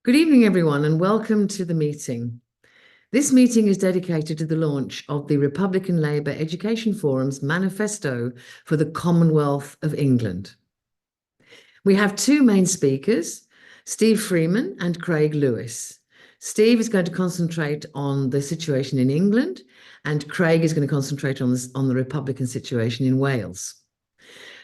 Good evening, everyone, and welcome to the meeting. This meeting is dedicated to the launch of the Republican Labour Education Forum's Manifesto for the Commonwealth of England. We have two main speakers, Steve Freeman and Craig Lewis. Steve is going to concentrate on the situation in England, and Craig is going to concentrate on the Republican situation in Wales.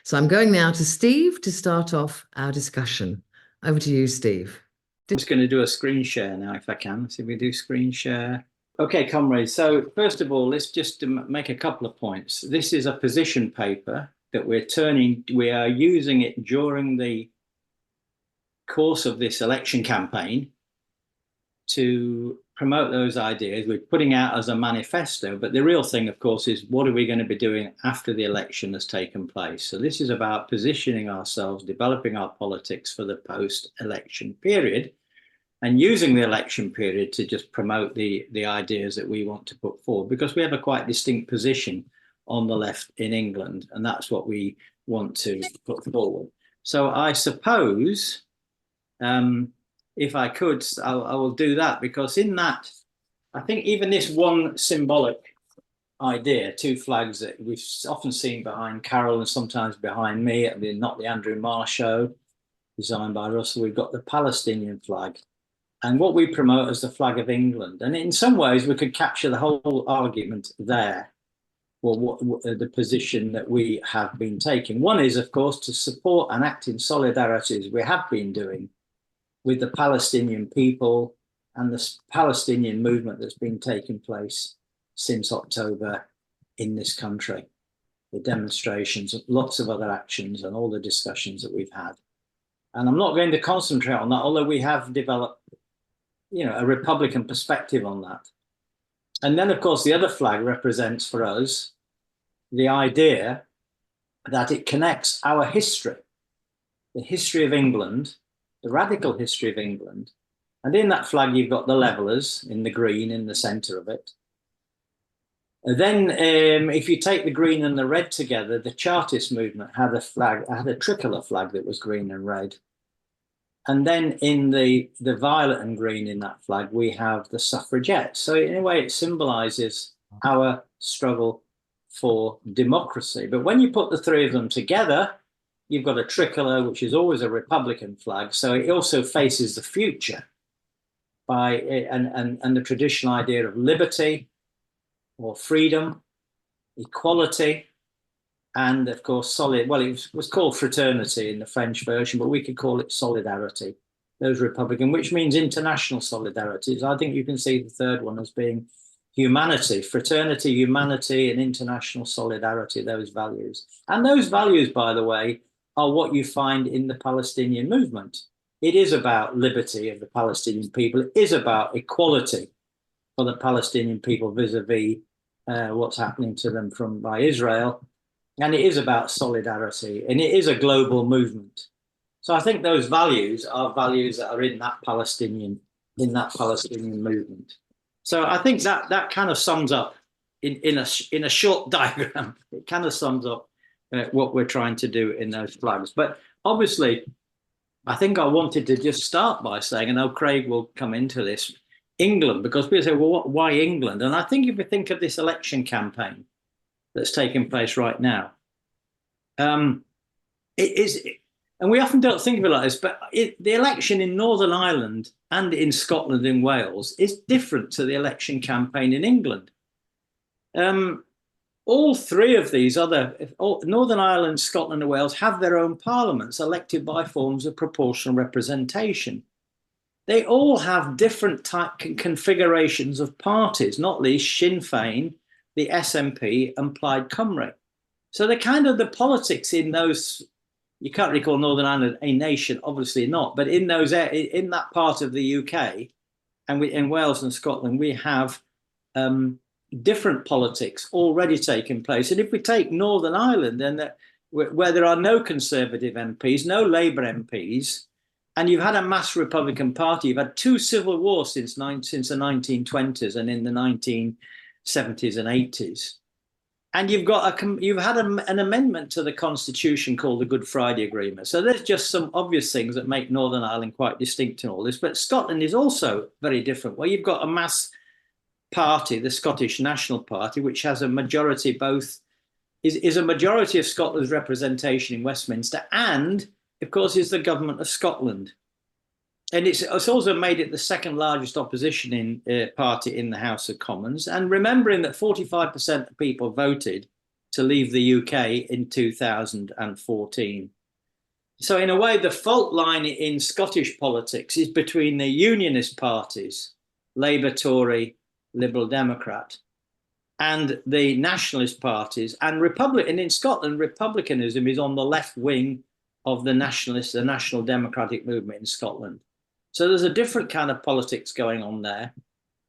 So I'm going now to Steve to start off our discussion. Over to you, Steve. I'm just going to do a screen share now, if I can. See if we do screen share. Okay, comrades. So first of all, let's just make a couple of points. This is a position paper that we are using it during the course of this election campaign to promote those ideas. We're putting out as a manifesto, but the real thing, of course, is what are we going to be doing after the election has taken place? So this is about positioning ourselves, developing our politics for the post-election period, and using the election period to just promote the ideas that we want to put forward, because we have a quite distinct position on the left in England, and that's what we want to put forward. So I suppose, if I could, I will do that, because in that, I think even this one symbolic idea, two flags that we've often seen behind Carol and sometimes behind me, I mean, not the Andrew Marr show, designed by Russell, we've got the Palestinian flag, and what we promote as the flag of England. And in some ways, we could capture the whole argument there, or what the position that we have been taking. One is, of course, to support and act in solidarity, as we have been doing, with the Palestinian people and the Palestinian movement that's been taking place since October in this country. The demonstrations, lots of other actions, and all the discussions that we've had. And I'm not going to concentrate on that, although we have developed, a Republican perspective on that. And then, of course, the other flag represents for us the idea that it connects our history, the history of England, the radical history of England. And in that flag, you've got the levellers in the green in the centre of it. And then if you take the green and the red together, the Chartist movement had a tricolour flag that was green and red. And then in the violet and green in that flag, we have the suffragettes. So in a way, it symbolises our struggle for democracy. But when you put the three of them together, you've got a tricolour, which is always a Republican flag. So it also faces the future and the traditional idea of liberty or freedom, equality, and of course, it was called fraternity in the French version, but we could call it solidarity. Those Republican, which means international solidarity. So I think you can see the third one as being humanity, fraternity, humanity, and international solidarity, those values. And those values, by the way, are what you find in the Palestinian movement. It is about liberty of the Palestinian people. It is about equality for the Palestinian people vis-a-vis what's happening to them by Israel. And it is about solidarity, and it is a global movement. So I think those values are values that are in that Palestinian movement. So I think that kind of sums up in a short diagram. It kind of sums up what we're trying to do in those flags. But obviously, I think I wanted to just start by saying, and now Craig will come into this, England, because people say, well, why England? And I think if we think of this election campaign that's taking place right now, it is, and we often don't think of it like this, but the election in Northern Ireland and in Scotland and Wales is different to the election campaign in England. All three of these Northern Ireland, Scotland and Wales have their own parliaments elected by forms of proportional representation. They all have different configurations of parties, not least Sinn Féin, the SNP and Plaid Cymru. So the politics in those, you can't really call Northern Ireland a nation, obviously not, but in that part of the UK and in Wales and Scotland, we have different politics already taking place. And if we take Northern Ireland, then where there are no Conservative MPs, no Labour MPs, and you've had a mass Republican Party, you've had two civil wars since the 1920s and in the 1970s and 80s. And you've had an amendment to the Constitution called the Good Friday Agreement. So there's just some obvious things that make Northern Ireland quite distinct in all this. But Scotland is also very different, where you've got a mass party, the Scottish National Party, which has a majority is a majority of Scotland's representation in Westminster, and of course is the government of Scotland. And it's also made it the second largest opposition party in the House of Commons. And remembering that 45% of people voted to leave the UK in 2014. So in a way, the fault line in Scottish politics is between the unionist parties, Labour, Tory, Liberal Democrat, and the nationalist parties. And in Scotland, republicanism is on the left wing of the National Democratic movement in Scotland. So there's a different kind of politics going on there.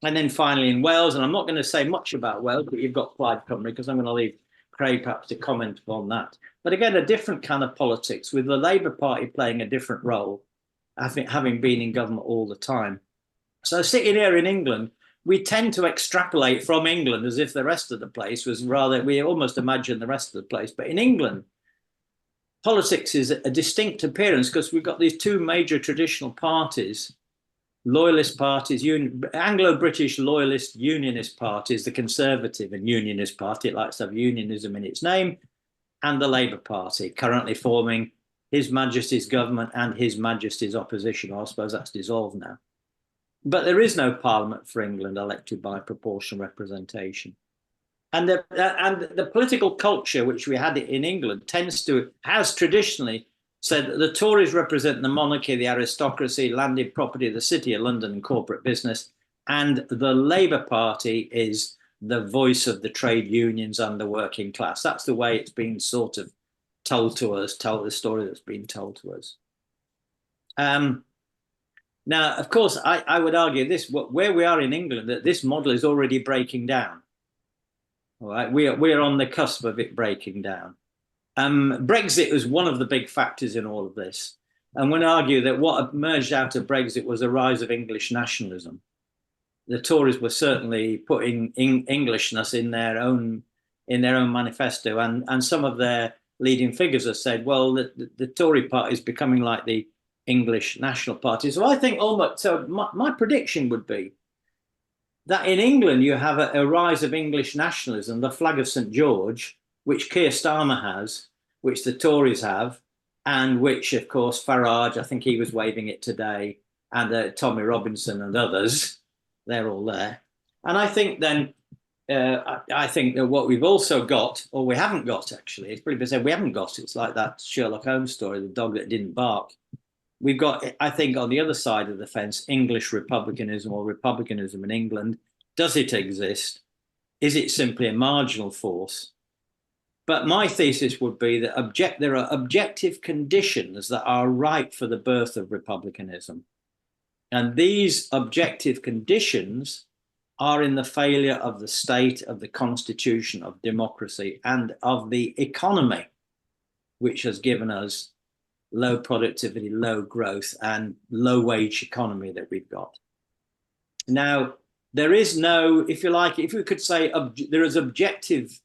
And then finally in Wales, and I'm not going to say much about Wales, but you've got Plaid Cymru, because I'm going to leave Craig perhaps to comment on that. But again, a different kind of politics, with the Labour Party playing a different role, having been in government all the time. So sitting here in England, we tend to extrapolate from England as if the rest of the place was we almost imagine the rest of the place. But in England, politics is a distinct appearance, because we've got these two major traditional parties, loyalist parties, Anglo-British loyalist unionist parties, the Conservative and Unionist Party, it likes to have unionism in its name, and the Labour Party, currently forming His Majesty's government and His Majesty's opposition. Well, I suppose that's dissolved now. But there is no parliament for England elected by proportional representation. And the political culture which we had in England has traditionally said that the Tories represent the monarchy, the aristocracy, landed property, the City of London and corporate business, and the Labour Party is the voice of the trade unions and the working class. That's the way it's been sort of told to us, the story that's been told to us. Now, of course, I would argue where we are in England, that this model is already breaking down. All right, we are on the cusp of it breaking down. Brexit was one of the big factors in all of this. And one argue that what emerged out of Brexit was a rise of English nationalism. The Tories were certainly putting Englishness in their own manifesto, and some of their leading figures have said, well, the Tory party is becoming like the English National Party. So I think my prediction would be that in England you have a rise of English nationalism, the flag of St. George, which Keir Starmer has, which the Tories have, and which, of course, Farage, I think he was waving it today, and Tommy Robinson and others, they're all there. And I think then, I think that what we've also got, or we haven't got actually, it's pretty said we haven't got, it's like that Sherlock Holmes story, the dog that didn't bark. We've got, I think, on the other side of the fence, English republicanism or republicanism in England. Does it exist? Is it simply a marginal force? But my thesis would be that there are objective conditions that are ripe for the birth of republicanism. And these objective conditions are in the failure of the state, of the constitution, of democracy, and of the economy, which has given us low productivity, low growth, and low wage economy that we've got. Now, there is no, if you like, if we could say there is objective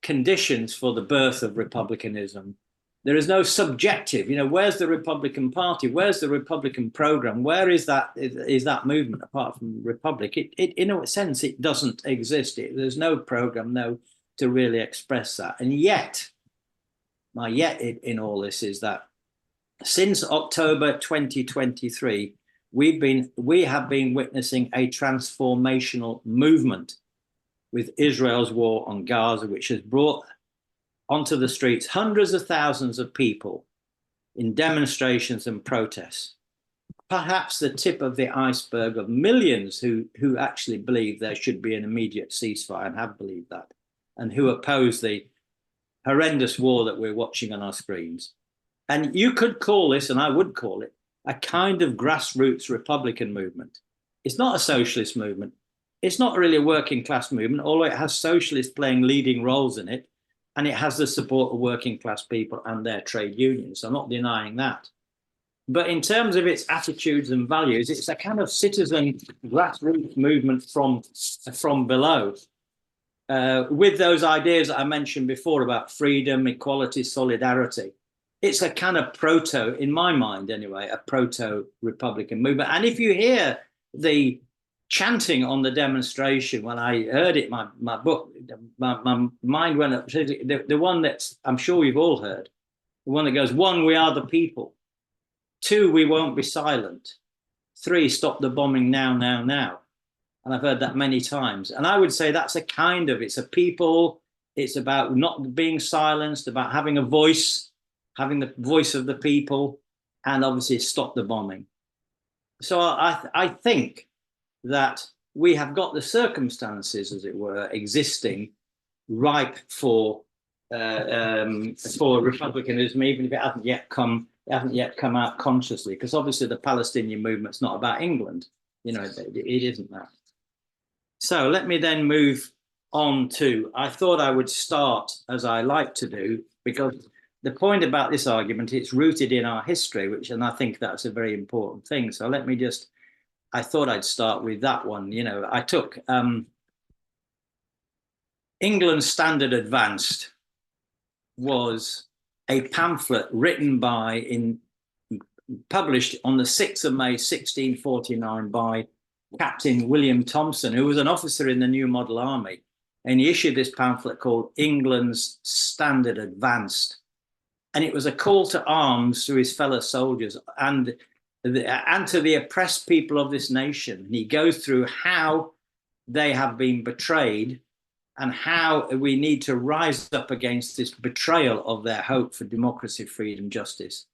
conditions for the birth of republicanism, there is no subjective, where's the Republican Party? Where's the Republican program? Where is that movement apart from the Republic? It in a sense, it doesn't exist. There's no program, to really express that. And yet, my yet in all this is that since October 2023, we have been witnessing a transformational movement with Israel's war on Gaza, which has brought onto the streets hundreds of thousands of people in demonstrations and protests. Perhaps the tip of the iceberg of millions who actually believe there should be an immediate ceasefire and have believed that, and who oppose the horrendous war that we're watching on our screens. And you could call this, and I would call it, a kind of grassroots Republican movement. It's not a socialist movement. It's not really a working class movement, although it has socialists playing leading roles in it, and it has the support of working class people and their trade unions. So I'm not denying that. But in terms of its attitudes and values, it's a kind of citizen grassroots movement from below. with those ideas that I mentioned before about freedom, equality, solidarity. It's a kind of proto, in my mind anyway, a proto-Republican movement. And if you hear the chanting on the demonstration, when I heard it, my mind went up. The one that I'm sure you've all heard, the one that goes, 1, we are the people. 2, we won't be silent. 3, stop the bombing now, now, now. And I've heard that many times. And I would say that's a kind of, it's a people, it's about not being silenced, about having a voice, having the voice of the people, and obviously stop the bombing. So I think that we have got the circumstances, as it were, existing, ripe for republicanism, even if it hasn't yet come out consciously, because obviously the Palestinian movement's not about England. You know, it isn't that. So let me then move on to, I thought I would start, as I like to do, because the point about this argument, it's rooted in our history, and I think that's a very important thing. So let me just, I thought I'd start with that one. You know, I took England's Standard Advanced was a pamphlet written published on the 6th of May, 1649 by Captain William Thompson, who was an officer in the New Model Army. And he issued this pamphlet called England's Standard Advanced. And it was a call to arms to his fellow soldiers and to the oppressed people of this nation. And he goes through how they have been betrayed and how we need to rise up against this betrayal of their hope for democracy, freedom, justice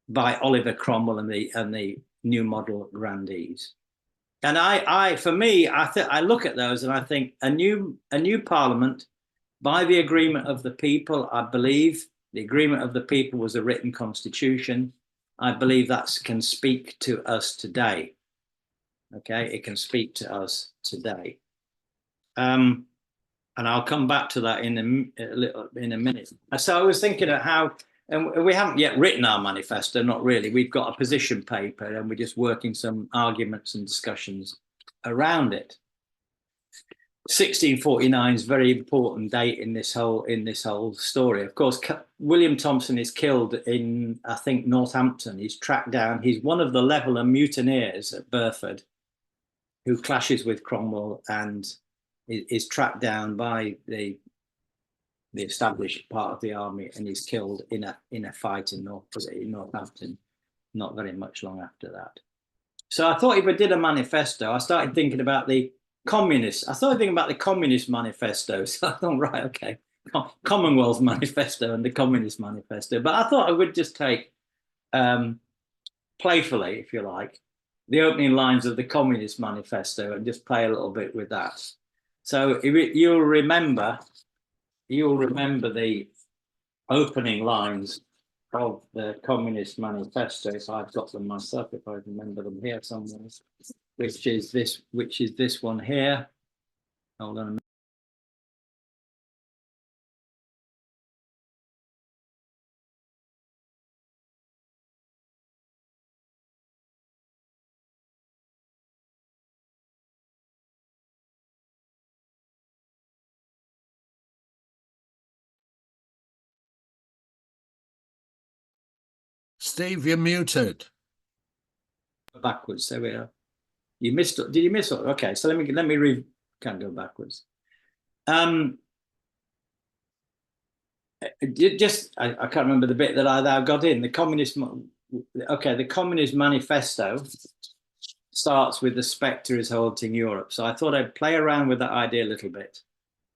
by Oliver Cromwell and the New Model grandees. And for me, I look at those and I think a new parliament by the agreement of the people. I believe the agreement of the people was a written constitution. I believe that can speak to us today. Okay, it can speak to us today. And I'll come back to that in a minute. So I was thinking of how, and we haven't yet written our manifesto, not really. We've got a position paper and we're just working some arguments and discussions around it. 1649 is a very important date in this whole story. Of course, William Thompson is killed in, I think, Northampton. He's tracked down. He's one of the Leveller mutineers at Burford, who clashes with Cromwell and is tracked down by the established part of the army, and he's killed in a fight in Northampton. Not very much long after that. So I thought if I did a manifesto, I started thinking about the communists. I started thinking about the Communist Manifesto. So I thought, right, okay, Commonwealth Manifesto and the Communist Manifesto. But I thought I would just take, playfully, if you like, the opening lines of the Communist Manifesto and just play a little bit with that. So you'll remember the opening lines of the Communist Manifesto, if I've got them myself, if I remember them here somewhere, which is this one here. Hold on a minute. Steve, you're muted. Backwards. There we are. You missed it. Did you miss it? Okay, so let me can't go backwards. I can't remember the bit that I got in. The Communist Manifesto starts with the spectre is haunting Europe. So I thought I'd play around with that idea a little bit.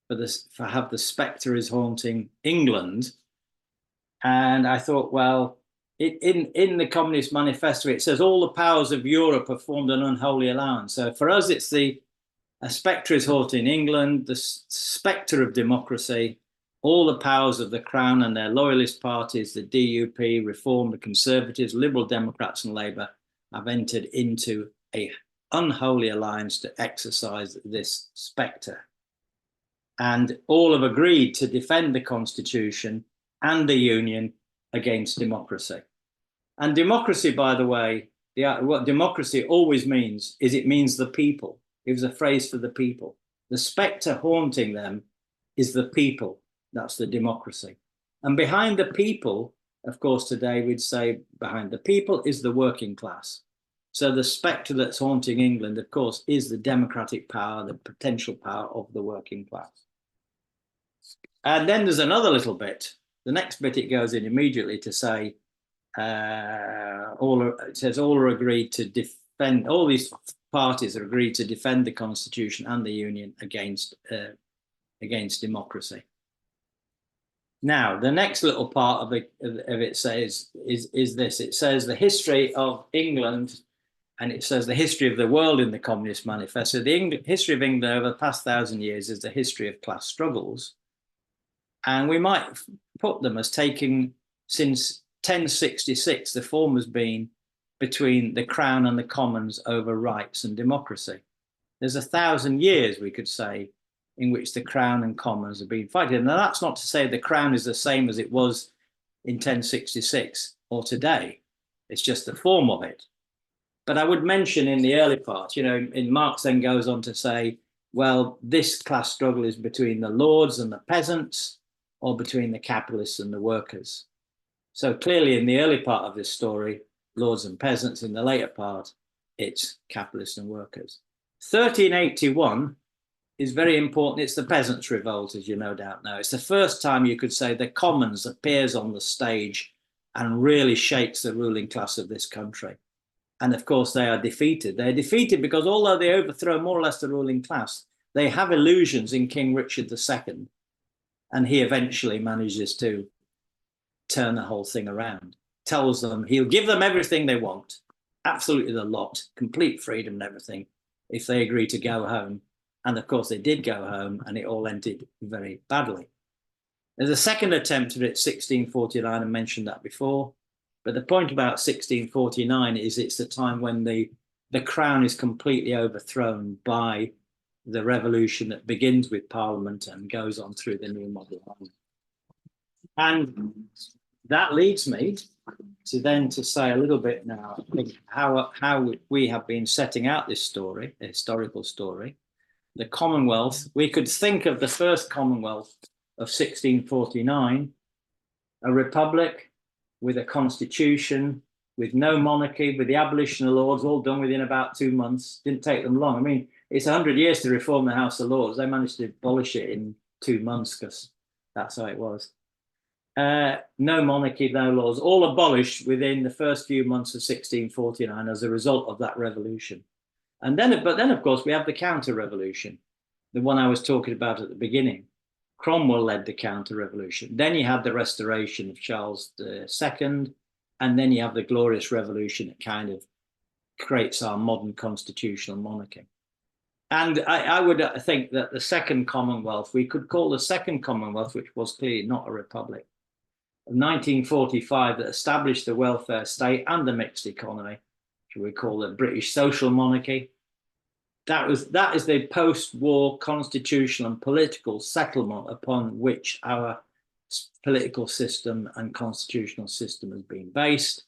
For have the spectre is haunting England, and I thought, well, in the Communist Manifesto, it says all the powers of Europe have formed an unholy alliance. So for us, it's a spectre is haunting England, the spectre of democracy, all the powers of the Crown and their loyalist parties, the DUP, Reform, the Conservatives, Liberal Democrats and Labour have entered into an unholy alliance to exercise this spectre. And all have agreed to defend the Constitution and the Union against democracy. And democracy, by the way, what democracy always means is it means the people. It was a phrase for the people. The spectre haunting them is the people. That's the democracy. And behind the people, of course, today we'd say behind the people is the working class. So the spectre that's haunting England, of course, is the democratic power, the potential power of the working class. And then there's another little bit. The next bit it goes in immediately to say, it says all are agreed to defend, all these parties are agreed to defend the Constitution and the Union against democracy. Now, the next little part of it says is this. It says the history of England, and it says the history of the world in the Communist Manifesto. The history of England over the past 1,000 years is the history of class struggles. And we might put them as taking since 1066, the form has been between the Crown and the Commons over rights and democracy. There's 1,000 years, we could say, in which the Crown and Commons have been fighting. Now, that's not to say the Crown is the same as it was in 1066 or today. It's just the form of it. But I would mention in the early part, in Marx then goes on to say, well, this class struggle is between the lords and the peasants, or between the capitalists and the workers. So clearly in the early part of this story, lords and peasants. In the later part, it's capitalists and workers. 1381 is very important. It's the Peasants' Revolt, as you no doubt know. It's the first time you could say the Commons appears on the stage and really shakes the ruling class of this country. And of course, they are defeated. They're defeated because although they overthrow more or less the ruling class, they have illusions in King Richard II. And he eventually manages to turn the whole thing around, tells them he'll give them everything they want, absolutely the lot, complete freedom and everything, if they agree to go home. And of course, they did go home, and it all ended very badly. There's a second attempt at it, 1649, I mentioned that before. But the point about 1649 is it's the time when the crown is completely overthrown by the revolution that begins with Parliament and goes on through the new model army. And that leads me to say a little bit now, I think, how we have been setting out this story, a historical story. The Commonwealth, we could think of the first Commonwealth of 1649, a republic with a constitution, with no monarchy, with the abolition of lords, all done within about 2 months. Didn't take them long. I mean, it's 100 years to reform the House of Lords. They managed to abolish it in 2 months because that's how it was. No monarchy, no laws, all abolished within the first few months of 1649 as a result of that revolution. But then, of course, we have the counter-revolution, the one I was talking about at the beginning. Cromwell led the counter-revolution. Then you have the restoration of Charles II, and then you have the Glorious Revolution that kind of creates our modern constitutional monarchy. And I would think that the second Commonwealth, we could call the second Commonwealth, which was clearly not a republic, of 1945, that established the welfare state and the mixed economy, which we call the British social monarchy. That is the post-war constitutional and political settlement upon which our political system and constitutional system has been based.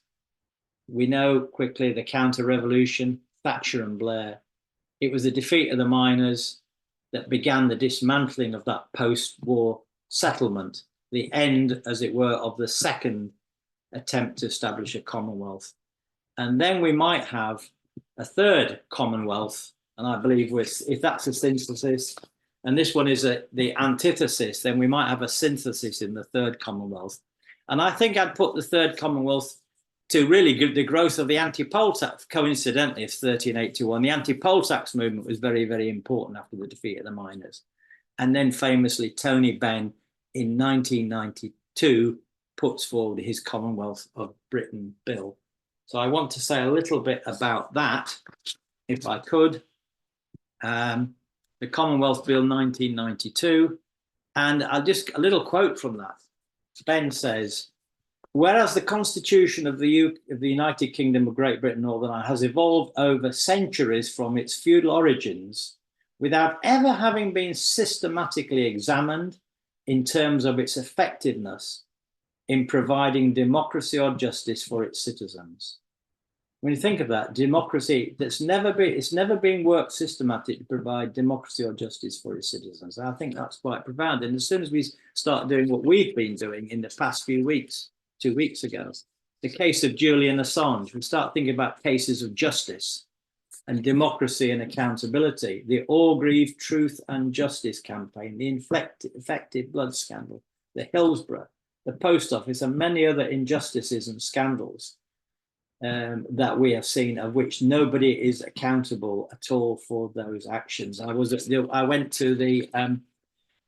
We know quickly the counter-revolution, Thatcher and Blair. It was the defeat of the miners that began the dismantling of that post-war settlement, the end, as it were, of the second attempt to establish a Commonwealth. And then we might have a third Commonwealth, and I believe if that's a synthesis, and this one is the antithesis, then we might have a synthesis in the third Commonwealth. And I think I'd put the third Commonwealth to really give the growth of the anti-poll tax. Coincidentally, of 1381, the anti-poll tax movement was very, very important after the defeat of the miners. And then famously, Tony Benn in 1992 puts forward his Commonwealth of Britain bill. So I want to say a little bit about that, if I could. The Commonwealth Bill 1992, and I'll just a little quote from that. Ben says, whereas the Constitution of the United Kingdom of Great Britain, Northern Ireland, has evolved over centuries from its feudal origins without ever having been systematically examined in terms of its effectiveness in providing democracy or justice for its citizens. when you think of that, democracy, it's never been worked systematic to provide democracy or justice for its citizens. I think that's quite profound. And as soon as we start doing what we've been doing in the past few weeks, 2 weeks ago, the case of Julian Assange, we start thinking about cases of justice and democracy and accountability, the Orgreave Truth and Justice campaign, the infected blood scandal, the Hillsborough, the post office, and many other injustices and scandals that we have seen, of which nobody is accountable at all for those actions. I went to the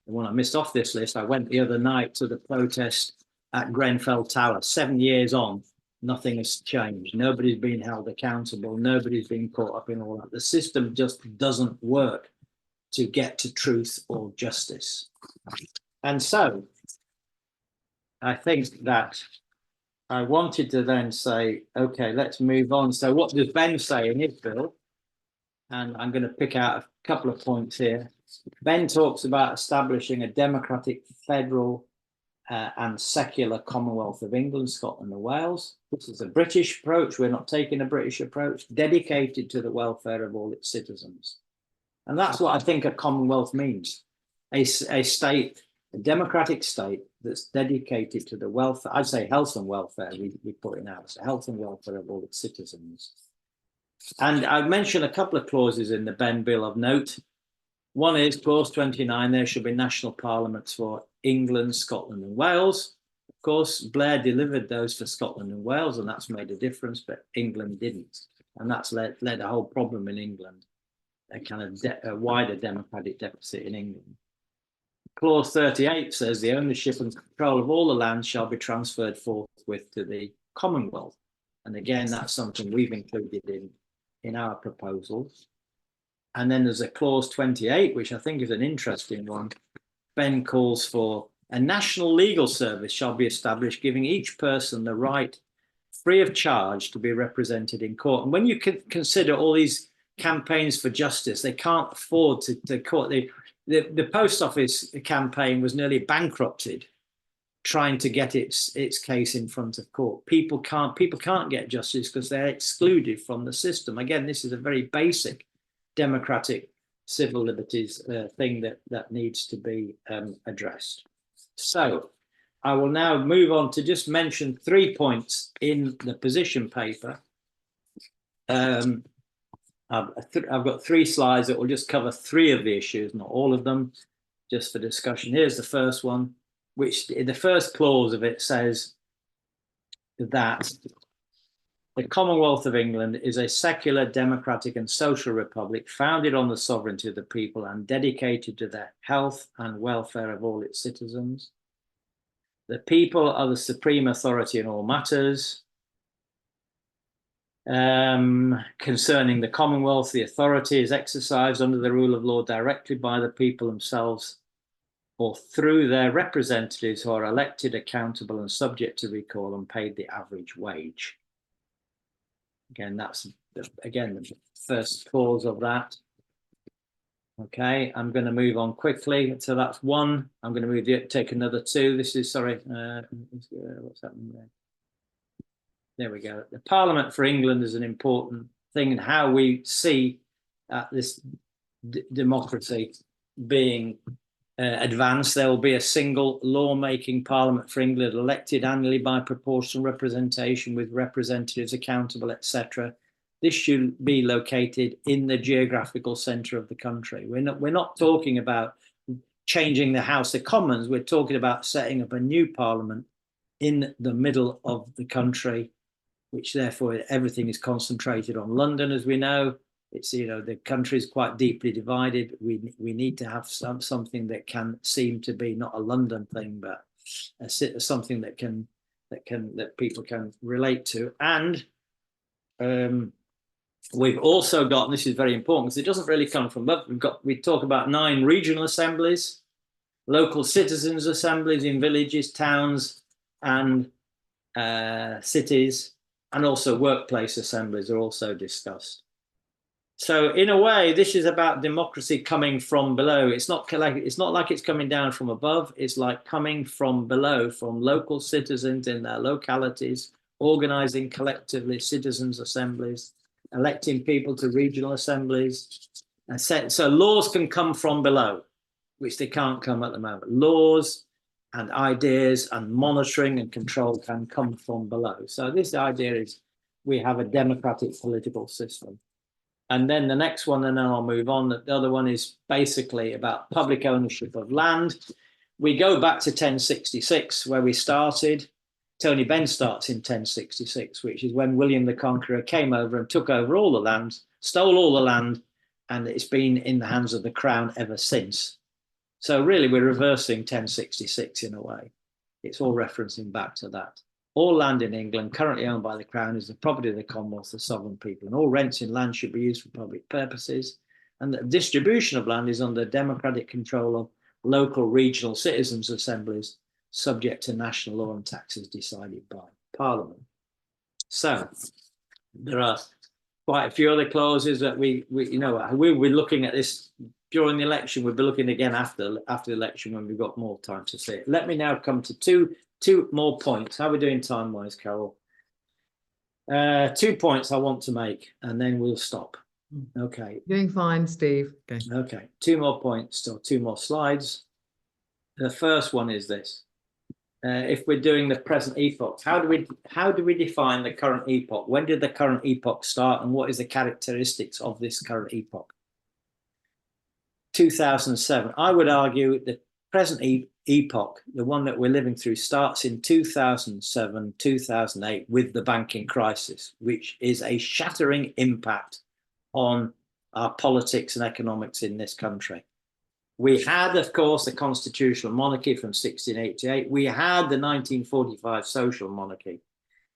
one I missed off this list. I went the other night to the protest at Grenfell Tower. 7 years on, nothing has changed. Nobody's been held accountable. Nobody's been caught up in all that. The system just doesn't work to get to truth or justice. And so I think that I wanted to then say, okay, let's move on. So what does Ben say in his bill? And I'm going to pick out a couple of points here. Ben talks about establishing a democratic, federal and secular Commonwealth of England, Scotland and Wales. This is a British approach. We're not taking a British approach, dedicated to the welfare of all its citizens. And that's what I think a Commonwealth means. A state, a democratic state that's dedicated to the welfare, I'd say health and welfare, we put it now, it's the health and welfare of all its citizens. And I've mentioned a couple of clauses in the Ben Bill of note. One is clause 29, there should be national parliaments for England, Scotland and Wales. Of course, Blair delivered those for Scotland and Wales, and that's made a difference, but England didn't. And that's led a whole problem in England, a kind of a wider democratic deficit in England. Clause 38 says the ownership and control of all the land shall be transferred forthwith to the Commonwealth. And again, that's something we've included in our proposals. And then there's a clause 28, which I think is an interesting one. Ben calls for a national legal service shall be established, giving each person the right, free of charge, to be represented in court. And when you consider all these campaigns for justice, they can't afford to court. The post office campaign was nearly bankrupted trying to get its case in front of court. People can't get justice because they're excluded from the system. Again, this is a very basic democratic civil liberties thing that needs to be addressed. So I will now move on to just mention 3 points in the position paper. I've got 3 slides that will just cover 3 of the issues, not all of them, just for discussion. Here's the first one, which in the first clause of it says that the Commonwealth of England is a secular, democratic and social republic founded on the sovereignty of the people and dedicated to the health and welfare of all its citizens. The people are the supreme authority in all matters. Concerning the Commonwealth, the authority is exercised under the rule of law directly by the people themselves or through their representatives who are elected, accountable and subject to recall and paid the average wage. Again, that's the first clause of that. Okay, I'm going to move on quickly. So that's 1. I'm going to take another 2. This is, sorry, what's happening there? There we go. The Parliament for England is an important thing in how we see this democracy being advanced. There will be a single lawmaking Parliament for England elected annually by proportional representation with representatives accountable, etc. This should be located in the geographical centre of the country. We're not talking about changing the House of Commons. We're talking about setting up a new Parliament in the middle of the country, which therefore everything is concentrated on London, as we know. It's, the country is quite deeply divided. We need to have something that can seem to be not a London thing, but something that people can relate to. And we've also got, and this is very important because it doesn't really come from above. We talk about 9 regional assemblies, local citizens assemblies in villages, towns, and cities, and also workplace assemblies are also discussed. So in a way, this is about democracy coming from below. It's not like it's coming down from above. It's like coming from below, from local citizens in their localities, organising collectively citizens' assemblies, electing people to regional assemblies. So laws can come from below, which they can't come at the moment. Laws and ideas and monitoring and control can come from below. So this idea is we have a democratic political system. And then the next one, and then I'll move on. The other one is basically about public ownership of land. We go back to 1066, where we started. Tony Benn starts in 1066, which is when William the Conqueror came over and took over all the land, stole all the land, and it's been in the hands of the crown ever since. So really, we're reversing 1066 in a way. It's all referencing back to that. All land in England currently owned by the Crown is the property of the Commonwealth, the sovereign people, and all rents in land should be used for public purposes. And the distribution of land is under democratic control of local regional citizens' assemblies, subject to national law and taxes decided by Parliament. So there are quite a few other clauses that we'll be looking at this during the election. We'll be looking again after the election when we've got more time to see it. Let me now come to two more points. How are we doing time-wise, Carol? 2 points I want to make, and then we'll stop. Okay. Doing fine, Steve. Okay. 2 more points, or 2 more slides. The first one is this. If we're doing the present epoch, how do we define the current epoch? When did the current epoch start, and what is the characteristics of this current epoch? 2007. I would argue the present epoch, the one that we're living through, starts in 2007, 2008 with the banking crisis, which is a shattering impact on our politics and economics in this country. We had, of course, the constitutional monarchy from 1688. We had the 1945 social monarchy.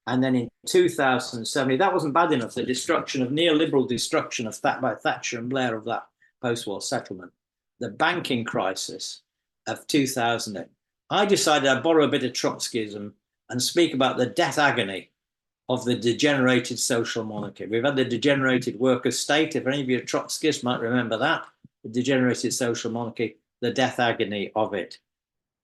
And then in 2007, that wasn't bad enough. The destruction of neoliberal destruction of by Thatcher and Blair of that post-war settlement. The banking crisis of 2008. I decided I'd borrow a bit of Trotskyism and speak about the death agony of the degenerated social monarchy. We've had the degenerated workers' state. If any of you are Trotskyists might remember that. The degenerated social monarchy, the death agony of it.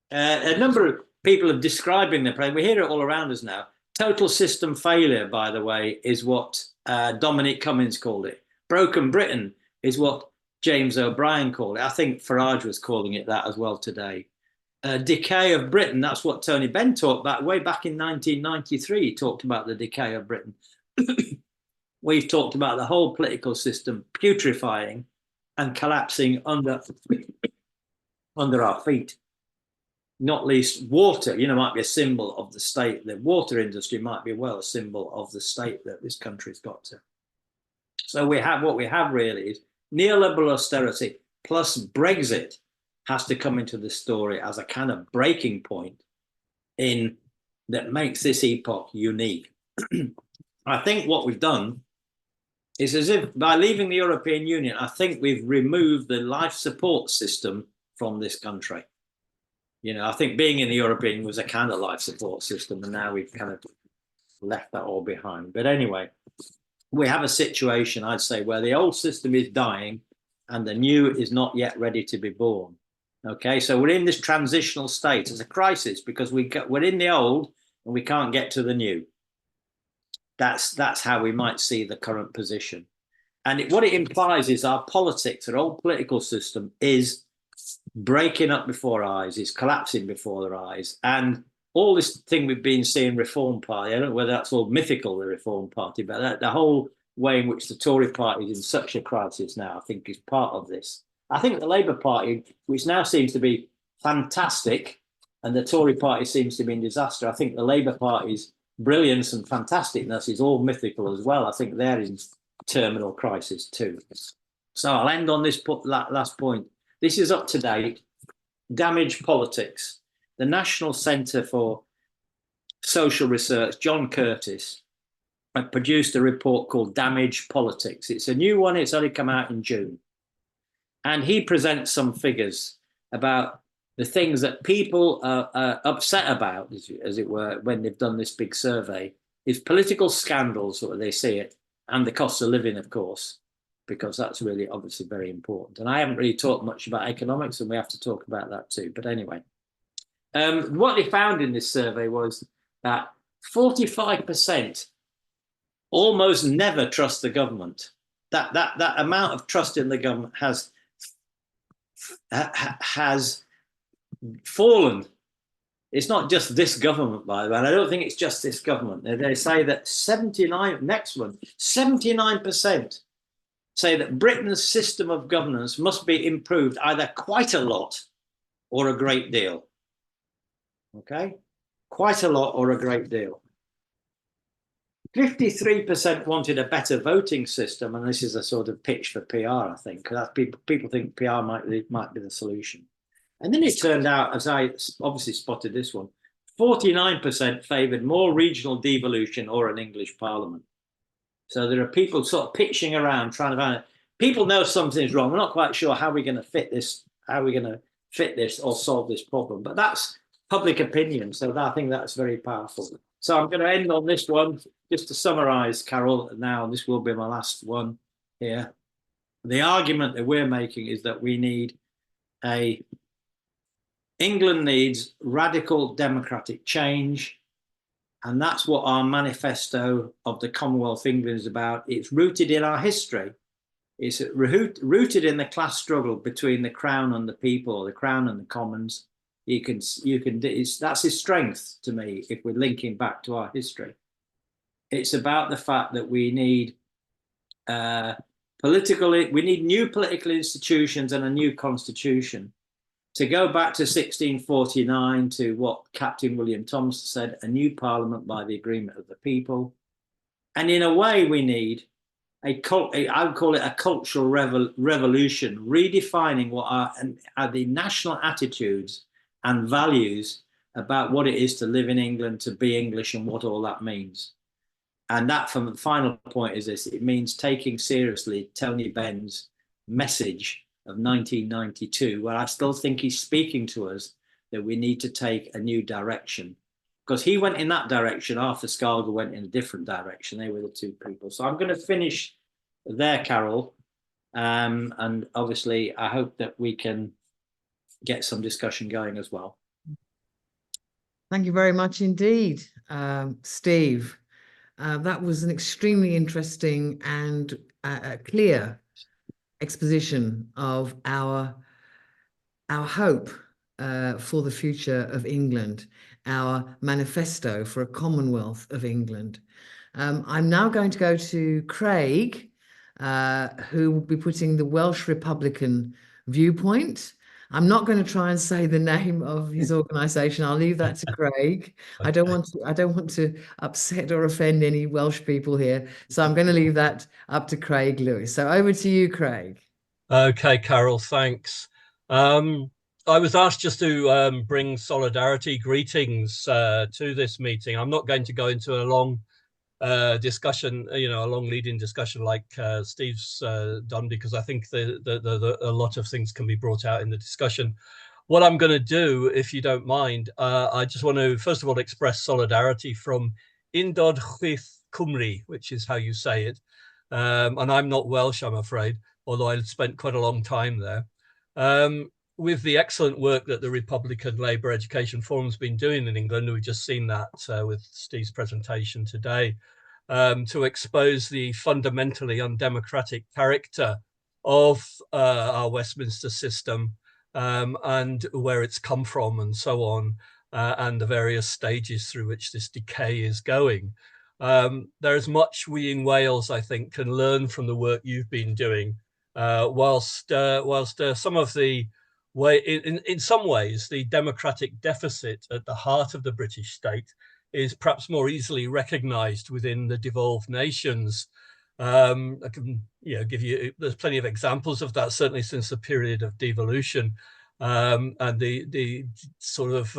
A number of people are describing the problem. We hear it all around us now. Total system failure, by the way, is what Dominic Cummings called it. Broken Britain is what James O'Brien called it. I think Farage was calling it that as well today. Decay of Britain, that's what Tony Benn talked about way back in 1993. He talked about the decay of Britain. We've talked about the whole political system putrefying and collapsing under our feet. Not least water, might be a symbol of the state. The water industry might be a symbol of the state that this country's got to. So what we have really is neoliberal austerity plus Brexit has to come into the story as a kind of breaking point that makes this epoch unique. I think what we've done is, as if by leaving the European Union, I think we've removed the life support system from this country. I think being in the European Union was a kind of life support system, and now we've kind of left that all behind. But anyway, we have a situation, I'd say, where the old system is dying and the new is not yet ready to be born. Okay, so we're in this transitional state as a crisis because we're in the old and we can't get to the new. That's how we might see the current position. And what it implies is our politics, our old political system is breaking up before our eyes, is collapsing before their eyes. And all this thing we've been seeing, Reform Party, I don't know whether that's all mythical, the Reform Party, but the whole way in which the Tory party is in such a crisis now, I think is part of this. I think the Labour Party, which now seems to be fantastic, and the Tory party seems to be in disaster, I think the Labour Party's brilliance and fantasticness is all mythical as well. I think they're in terminal crisis too. So I'll end on this last point. This is up to date. Damaged Politics. The National Centre for Social Research, John Curtis, have produced a report called Damaged Politics. It's a new one. It's only come out in June. And he presents some figures about the things that people are upset about, as it were, when they've done this big survey, is political scandals, or they see it, and the cost of living, of course, because that's really obviously very important. And I haven't really talked much about economics, and we have to talk about that too. But anyway, what they found in this survey was that 45% almost never trust the government. That amount of trust in the government has fallen. It's not just this government, by the way, and I don't think it's just this government. They say that 79% say that Britain's system of governance must be improved either quite a lot or a great deal. Okay? Quite a lot or a great deal. 53% wanted a better voting system, and this is a sort of pitch for PR, I think, because people think PR might be the solution. And then it turned out, as I obviously spotted this one, 49% favoured more regional devolution or an English parliament. So there are people sort of pitching around trying to find it. People know something's wrong. We're not quite sure how we're going to fit this, or solve this problem. But that's public opinion. So I think that's very powerful. So I'm going to end on this one, just to summarise, Carol, now, and this will be my last one here. The argument that we're making is that England needs radical democratic change, and that's what our manifesto of the Commonwealth of England is about. It's rooted in our history. It's rooted in the class struggle between the Crown and the people, or the Crown and the Commons. That's his strength to me, if we're linking back to our history. It's about the fact that we need new political institutions and a new constitution. To go back to 1649, to what Captain William Thompson said, a new parliament by the agreement of the people. And in a way, we need I would call it a cultural revolution, redefining what are the national attitudes and values about what it is to live in England, to be English, and what all that means. And that, from the final point, is this: it means taking seriously Tony Benn's message of 1992, where I still think he's speaking to us that we need to take a new direction. Because he went in that direction, Arthur Scargill went in a different direction. They were the two people. So I'm going to finish there, Carol. And obviously, I hope that we can get some discussion going as well. Thank you very much indeed, Steve. That was an extremely interesting and clear exposition of our hope for the future of England, our manifesto for a Commonwealth of England. I'm now going to go to Craig, who will be putting the Welsh Republican viewpoint. I'm not going to try and say the name of his organisation. I'll leave that to Craig. Okay. I don't want to upset or offend any Welsh people here. So I'm going to leave that up to Craig Lewis. So over to you, Craig. Okay, Carol, thanks. I was asked just to bring solidarity greetings to this meeting. I'm not going to go into a long discussion, a long lead-in discussion like Steve's done, because I think a lot of things can be brought out in the discussion. What I'm going to do, if you don't mind, I just want to first of all express solidarity from Undod Chwith Cymru, which is how you say it. And I'm not Welsh, I'm afraid, although I spent quite a long time there. With the excellent work that the Republican Labour Education Forum's been doing in England, we've just seen that with Steve's presentation today, to expose the fundamentally undemocratic character of our Westminster system and where it's come from and so on, and the various stages through which this decay is going. There's much we in Wales, I think, can learn from the work you've been doing, whilst some of the in some ways, the democratic deficit at the heart of the British state is perhaps more easily recognised within the devolved nations. I can give you, there's plenty of examples of that, certainly since the period of devolution, and the sort of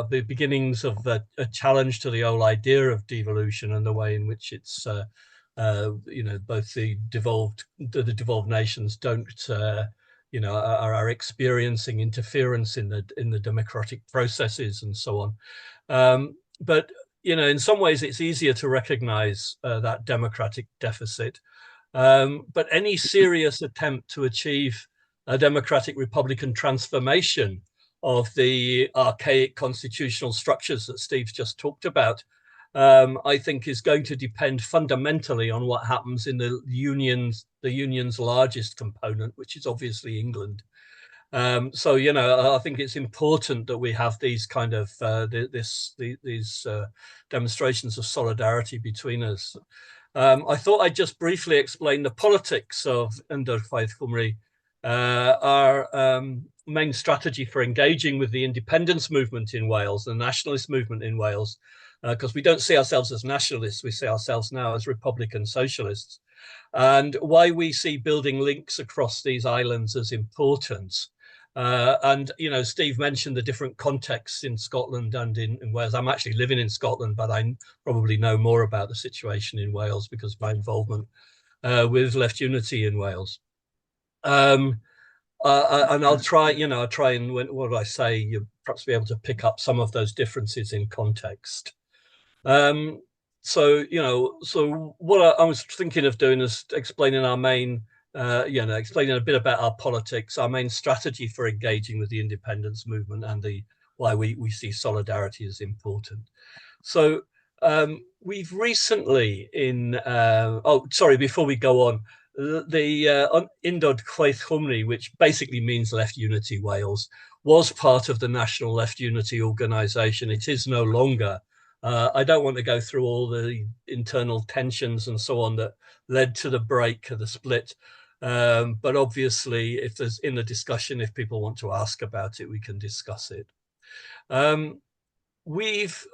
the beginnings of a challenge to the whole idea of devolution and the way in which it's both the devolved nations don't are experiencing interference in the democratic processes and so on. But in some ways it's easier to recognize that democratic deficit. But any serious attempt to achieve a democratic republican transformation of the archaic constitutional structures that Steve's just talked about I think is going to depend fundamentally on what happens in the union's largest component, which is obviously England. So, you know, I think it's important that we have these kind of these demonstrations of solidarity between us. I thought I'd just briefly explain the politics of Undod Chwaith Cymru, our main strategy for engaging with the independence movement in Wales, the nationalist movement in Wales, because we don't see ourselves as nationalists, we see ourselves now as Republican socialists, and why we see building links across these islands as important. And, you know, Steve mentioned the different contexts in Scotland and in Wales. I'm actually living in Scotland, but I probably know more about the situation in Wales because of my involvement with Left Unity in Wales. And I'll try, you know, what do I say? You perhaps be able to pick up some of those differences in context. So, you know, so what I was thinking of doing is explaining our main, you know, explaining a bit about our politics, our main strategy for engaging with the independence movement, and why we see solidarity as important. So we've recently before we go on, the Undod Chwaith Cymru, which basically means Left Unity Wales, was part of the National Left Unity organisation. It is no longer. I don't want to go through all the internal tensions and so on that led to the break, the split. But obviously, if there's in the discussion, if people want to ask about it, we can discuss it. We've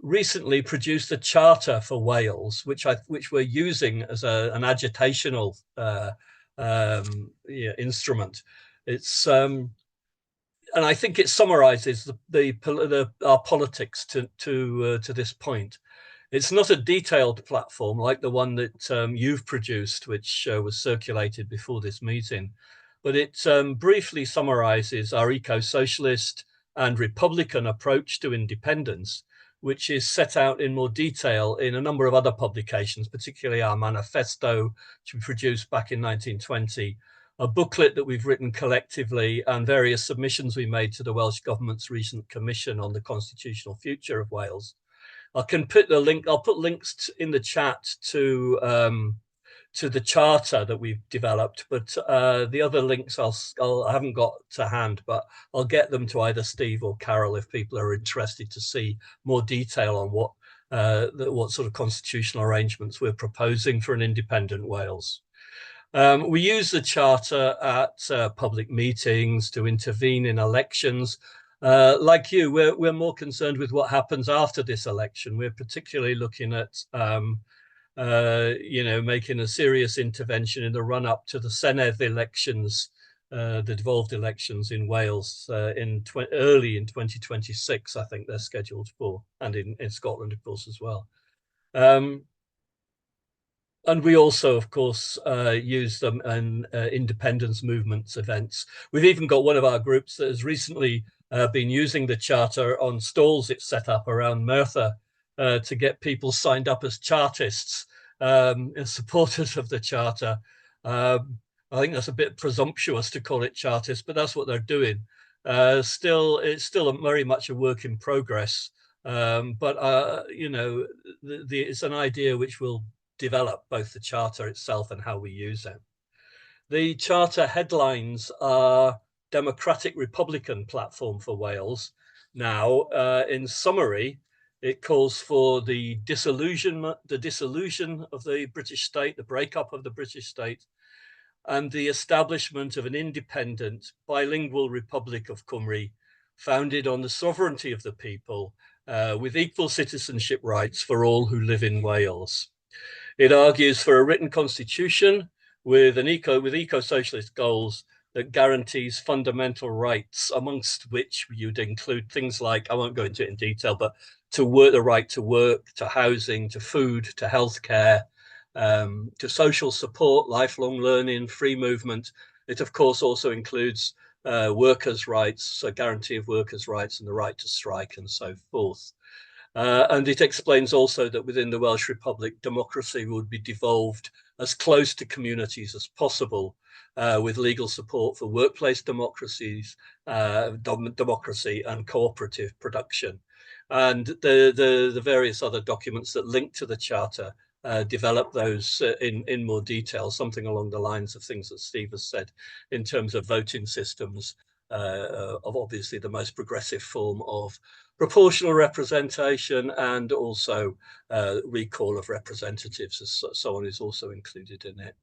recently produced a charter for Wales, which we're using as an agitational instrument. It's and I think it summarises our politics to this point. It's not a detailed platform like the one that you've produced, which was circulated before this meeting, but it briefly summarises our eco-socialist and Republican approach to independence, which is set out in more detail in a number of other publications, particularly our Manifesto, which we produced back in 1920, a booklet that we've written collectively, and various submissions we made to the Welsh Government's recent commission on the constitutional future of Wales. I'll put links in the chat to the charter that we've developed, but the other links I haven't got to hand, but I'll get them to either Steve or Carol if people are interested to see more detail on what sort of constitutional arrangements we're proposing for an independent Wales. We use the charter at public meetings to intervene in elections. Like you, we're more concerned with what happens after this election. We're particularly looking at you know, making a serious intervention in the run-up to the Senedd elections, the devolved elections in Wales early in 2026, I think they're scheduled for, and in Scotland, of course, as well. And we also, of course, use them in independence movements events. We've even got one of our groups that has recently been using the charter on stalls it's set up around Merthyr to get people signed up as Chartists, as supporters of the charter. I think that's a bit presumptuous to call it Chartists, but that's what they're doing. It's still very much a work in progress. But you know, it's an idea which will develop both the charter itself and how we use it. The charter headlines are Democratic Republican Platform for Wales. Now, in summary, it calls for the dissolution of the British state, the breakup of the British state, and the establishment of an independent bilingual Republic of Cymru, founded on the sovereignty of the people, with equal citizenship rights for all who live in Wales. It argues for a written constitution with eco-socialist goals that guarantees fundamental rights, amongst which you'd include things like, I won't go into it in detail, but the right to work, to housing, to food, to healthcare, to social support, lifelong learning, free movement. It, of course, also includes workers' rights, so guarantee of workers' rights and the right to strike and so forth. And it explains also that within the Welsh Republic, democracy would be devolved as close to communities as possible, with legal support for workplace democracy and cooperative production. and the various other documents that link to the Charter develop those in more detail, something along the lines of things that Steve has said in terms of voting systems, of obviously the most progressive form of proportional representation, and also recall of representatives, as so on, is also included in it.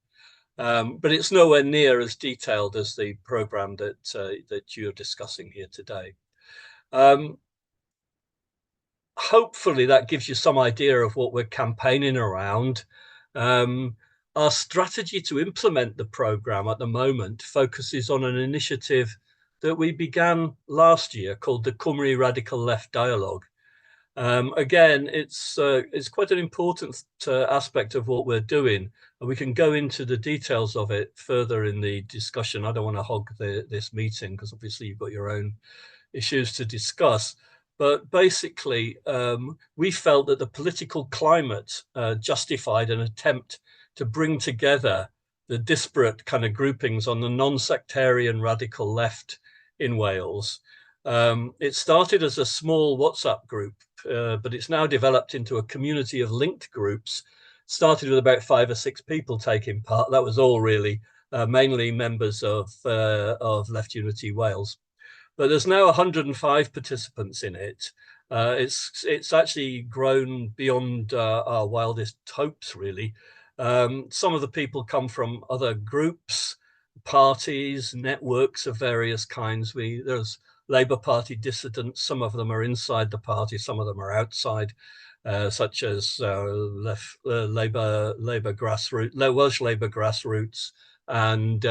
But it's nowhere near as detailed as the programme that you're discussing here today. Hopefully that gives you some idea of what we're campaigning around. Our strategy to implement the programme at the moment focuses on an initiative that we began last year called the Cymru Radical Left Dialogue. Again, it's quite an important aspect of what we're doing, and we can go into the details of it further in the discussion. I don't want to hog this meeting because obviously you've got your own issues to discuss. But basically, we felt that the political climate justified an attempt to bring together the disparate kind of groupings on the non-sectarian radical left in Wales. It started as a small WhatsApp group, but it's now developed into a community of linked groups. Started with about 5 or 6 people taking part. That was all really, mainly members of Left Unity Wales. But there's now 105 participants in it. It's actually grown beyond our wildest hopes, really. Some of the people come from other groups, parties, networks of various kinds. There's Labour Party dissidents. Some of them are inside the party, some of them are outside, such as Labour grassroots, Welsh Labour grassroots, and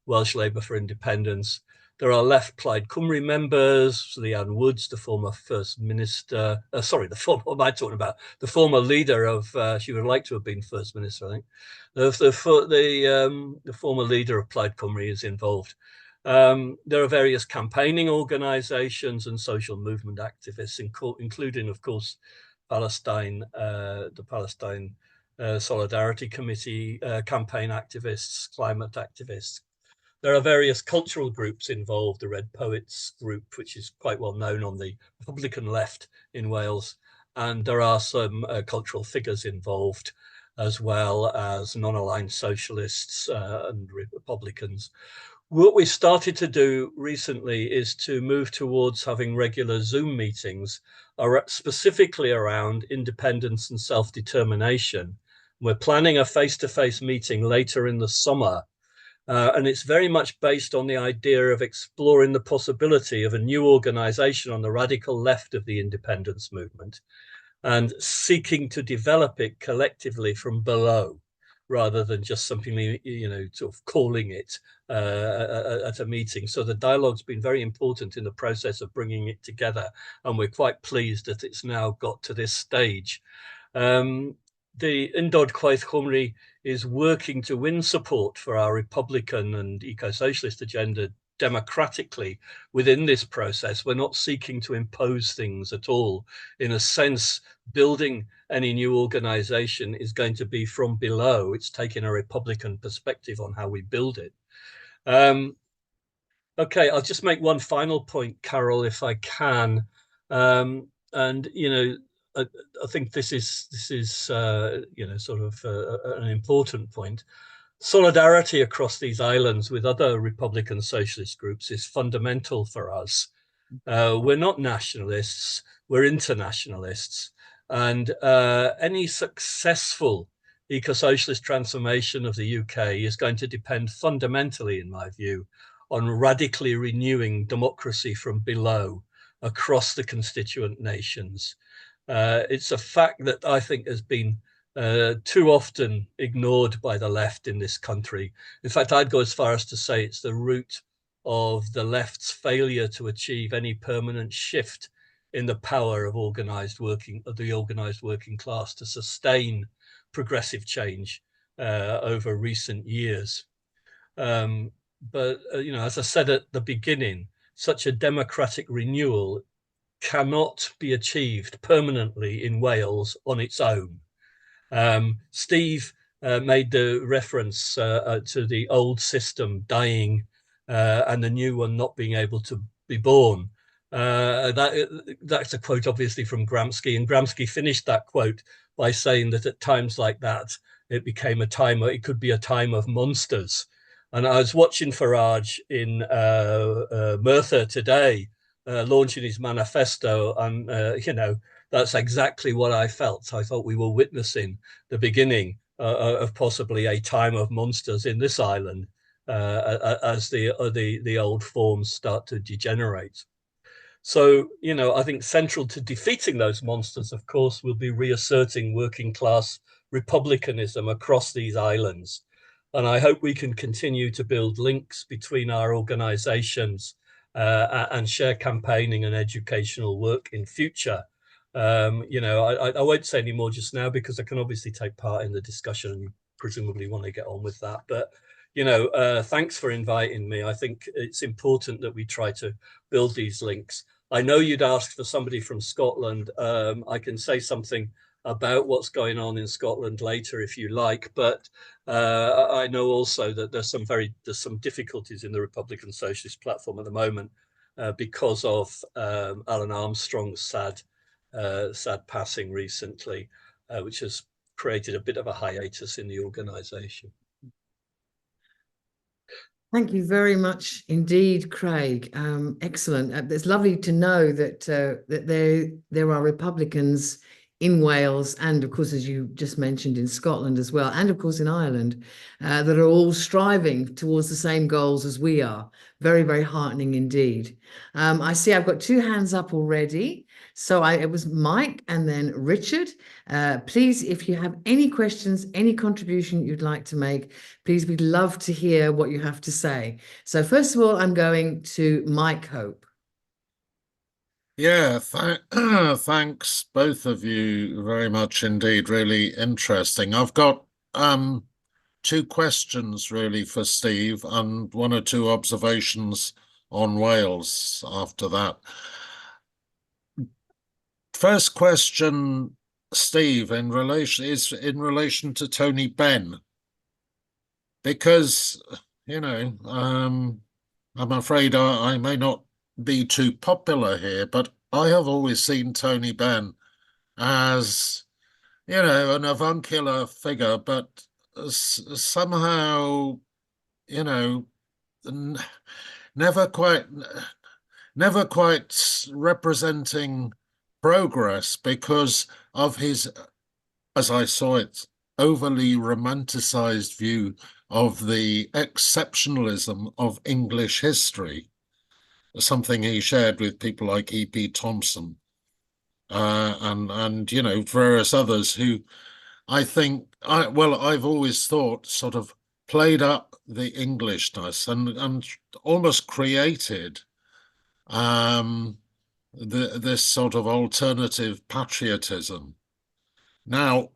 Welsh Labour for Independence. There are Left Plaid Cymru members, Leanne Woods, the former First Minister, what am I talking about? The former leader of, she would like to have been First Minister, I think. The former leader of Plaid Cymru is involved. There are various campaigning organisations and social movement activists, including, of course, the Palestine Solidarity Committee campaign activists, climate activists. There are various cultural groups involved, the Red Poets group, which is quite well known on the Republican left in Wales. And there are some cultural figures involved, as well as non-aligned socialists and Republicans. What we started to do recently is to move towards having regular Zoom meetings specifically around independence and self-determination. We're planning a face-to-face meeting later in the summer. And it's very much based on the idea of exploring the possibility of a new organization on the radical left of the independence movement and seeking to develop it collectively from below, rather than just something, sort of calling it at a meeting. So the dialogue's been very important in the process of bringing it together, and we're quite pleased that it's now got to this stage. The Undod Chwaith Cymru is working to win support for our Republican and eco-socialist agenda democratically within this process. We're not seeking to impose things at all. In a sense, building any new organization is going to be from below. It's taking a Republican perspective on how we build it. Okay, I'll just make one final point, Carol, if I can. I think this is sort of an important point. Solidarity across these islands with other Republican socialist groups is fundamental for us. We're not nationalists, we're internationalists. And any successful eco-socialist transformation of the UK is going to depend fundamentally, in my view, on radically renewing democracy from below across the constituent nations. It's a fact that I think has been too often ignored by the left in this country. In fact, I'd go as far as to say it's the root of the left's failure to achieve any permanent shift in the power of the organized working class to sustain progressive change over recent years. But as I said at the beginning, such a democratic renewal cannot be achieved permanently in Wales on its own. Steve made the reference to the old system dying and the new one not being able to be born. That's a quote, obviously, from Gramsci, and Gramsci finished that quote by saying that at times like that, it could be a time of monsters. And I was watching Farage in Merthyr today, launching his manifesto, and that's exactly what I felt. I thought we were witnessing the beginning of possibly a time of monsters in this island as the old forms start to degenerate. So, I think central to defeating those monsters, of course, will be reasserting working class republicanism across these islands. And I hope we can continue to build links between our organizations and share campaigning and educational work in future. I won't say any more just now because I can obviously take part in the discussion and presumably want to get on with that. But thanks for inviting me. I think it's important that we try to build these links. I know you'd asked for somebody from Scotland. I can say something about what's going on in Scotland later if you like, but I know also that there's some difficulties in the Republican Socialist platform at the moment because of Alan Armstrong's sad passing recently, which has created a bit of a hiatus in the organisation. Thank you very much indeed, Craig. Excellent. It's lovely to know that that there are Republicans in Wales and, of course, as you just mentioned, in Scotland as well, and of course in Ireland, that are all striving towards the same goals as we are. Very, very heartening indeed. I see I've got two hands up already. So it was Mike and then Richard. Please, if you have any questions, any contribution you'd like to make, please, we'd love to hear what you have to say. So first of all, I'm going to Mike Hope. Yeah, thanks both of you very much indeed. Really interesting. I've got two questions really for Steve and one or two observations on Wales after that. First question, Steve, in relation to Tony Benn, because I'm afraid I may not be too popular here, but I have always seen Tony Benn as, an avuncular figure, but somehow, never quite representing progress because of his, as I saw it, overly romanticized view of the exceptionalism of English history, something he shared with people like E.P. Thompson and various others who I think I've always thought sort of played up the Englishness and almost created this sort of alternative patriotism. Now,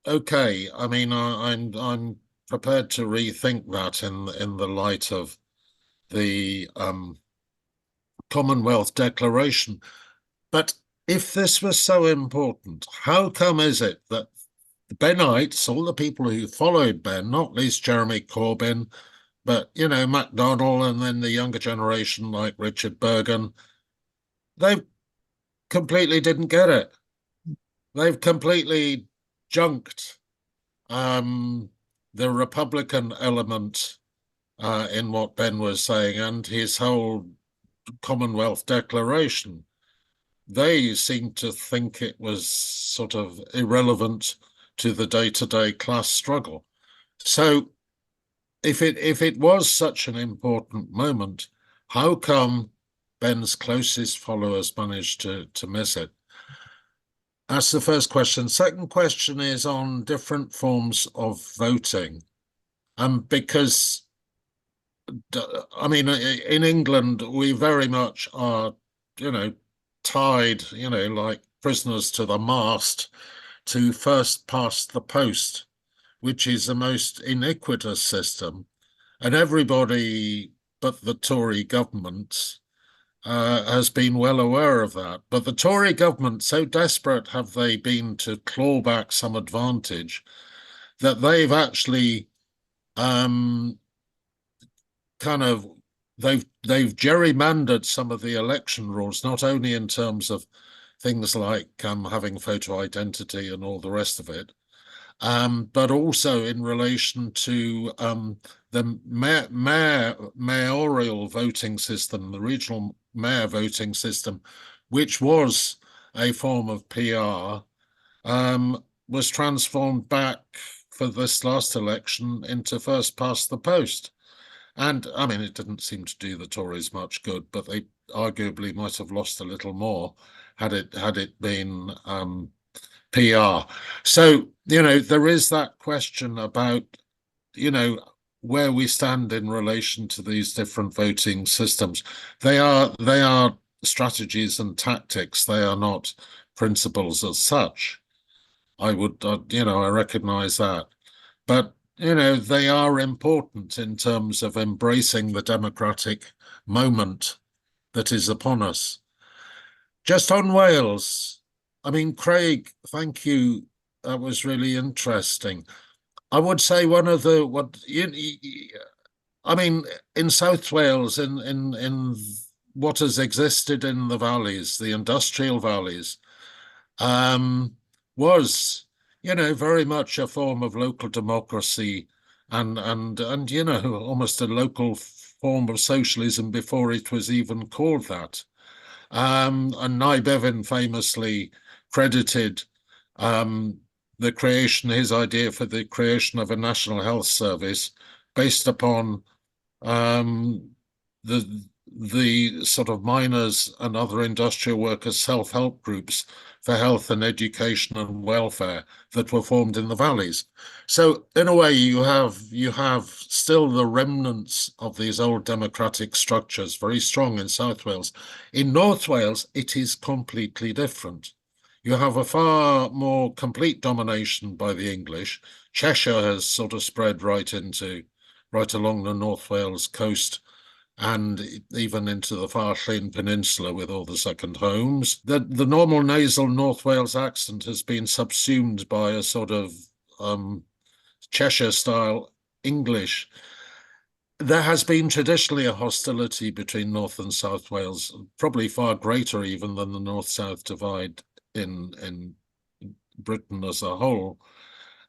okay, I mean, I'm prepared to rethink that in the light of the Commonwealth Declaration. But if this was so important, how come is it that the Bennites, all the people who followed Ben, not least Jeremy Corbyn, but, MacDonald and then the younger generation like Richard Bergen, they completely didn't get it. They've completely junked the Republican element in what Ben was saying and his whole Commonwealth Declaration. They seem to think it was sort of irrelevant to the day-to-day class struggle. So if it was such an important moment, how come Ben's closest followers managed to miss it? That's the first question. Second question is on different forms of voting. Because, I mean, in England, we very much are, tied, like prisoners to the mast to first past the post, which is the most iniquitous system. And everybody but the Tory government has been well aware of that. But the Tory government, so desperate have they been to claw back some advantage that they've actually kind of they've gerrymandered some of the election rules, not only in terms of things like having photo identity and all the rest of it, but also in relation to the mayoral voting system, the regional mayor voting system, which was a form of PR, was transformed back for this last election into first past the post. And I mean, it didn't seem to do the Tories much good, but they arguably might have lost a little more had it been PR. So, there is that question about, where we stand in relation to these different voting systems. They are strategies and tactics. They are not principles as such. I would, I recognize that. But, they are important in terms of embracing the democratic moment that is upon us. Just on Wales, I mean, Craig, thank you. That was really interesting. I would say I mean, in South Wales, in what has existed in the valleys, the industrial valleys, was, very much a form of local democracy and almost a local form of socialism before it was even called that. And Nye Bevan famously credited his idea for the creation of a national health service based upon the sort of miners and other industrial workers self-help groups for health and education and welfare that were formed in the valleys. So in a way, you have still the remnants of these old democratic structures very strong in South Wales. In North Wales, it is completely different. You have a far more complete domination by the English. Cheshire has sort of spread right along the North Wales coast and even into the far Llyn Peninsula with all the second homes. The normal nasal North Wales accent has been subsumed by a sort of Cheshire-style English. There has been traditionally a hostility between North and South Wales, probably far greater even than the North-South divide in Britain as a whole.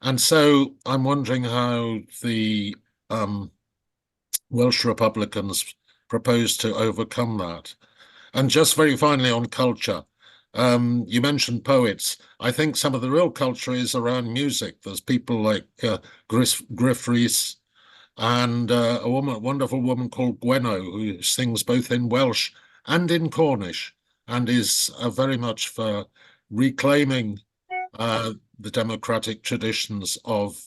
And so I'm wondering how the Welsh Republicans propose to overcome that. And just very finally on culture, you mentioned poets. I think some of the real culture is around music. There's people like Griff Rhys and a wonderful woman called Gweno, who sings both in Welsh and in Cornish, and is very much for reclaiming the democratic traditions of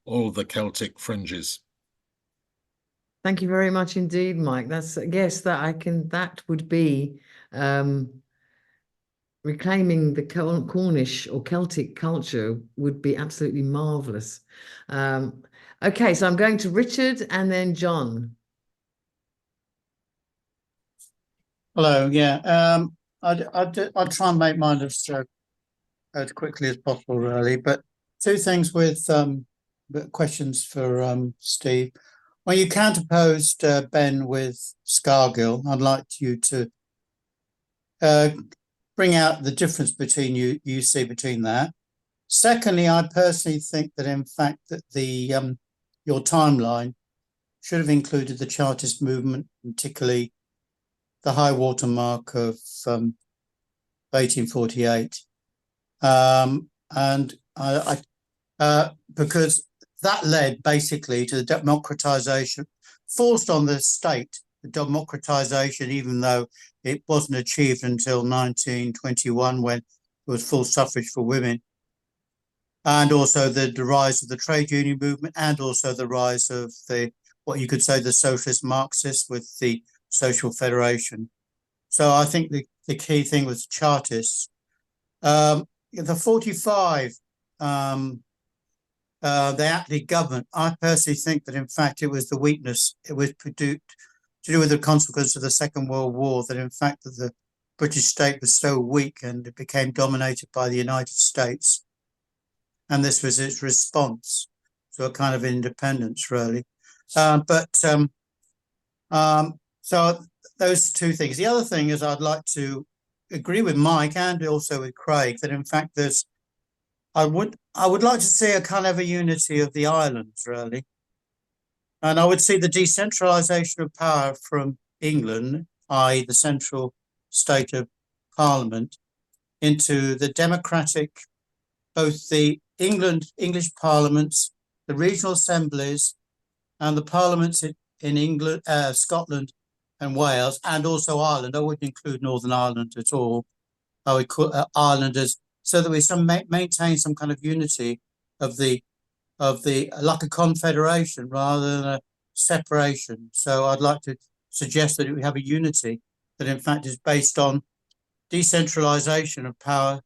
all the Celtic fringes. Thank you very much indeed, Mike. That would be reclaiming the Cornish or Celtic culture would be absolutely marvelous. Okay, so I'm going to Richard and then John. Hello, yeah. I'll try and make mine as quickly as possible, really. But two things with questions for Steve. When you counterposed Ben with Scargill, I'd like you to bring out the difference between you see between that. Secondly, I personally think that in fact that your timeline should have included the Chartist movement, particularly the high water mark of 1848, because that led basically to the democratization, forced on the state, the democratization, even though it wasn't achieved until 1921 when there was full suffrage for women, and also the rise of the trade union movement, and also the rise of what you could say the socialist Marxists with the social federation. So I think the key thing was Chartists. The 45, they actually government. I personally think that in fact it was the weakness, it was to do with the consequence of the Second World War, that in fact that the British state was so weak and it became dominated by the United States. And this was its response to a kind of independence, really. So those two things. The other thing is I'd like to agree with Mike and also with Craig that in fact I would like to see a kind of a unity of the islands, really. And I would see the decentralisation of power from England, i.e. the central state of Parliament, into the democratic, both the English parliaments, the regional assemblies, and the parliaments in England, Scotland and Wales, and also Ireland. I wouldn't include Northern Ireland at all. I would call Ireland as, so that we maintain some kind of unity of the like a confederation rather than a separation. So I'd like to suggest that we have a unity that in fact is based on decentralization of power,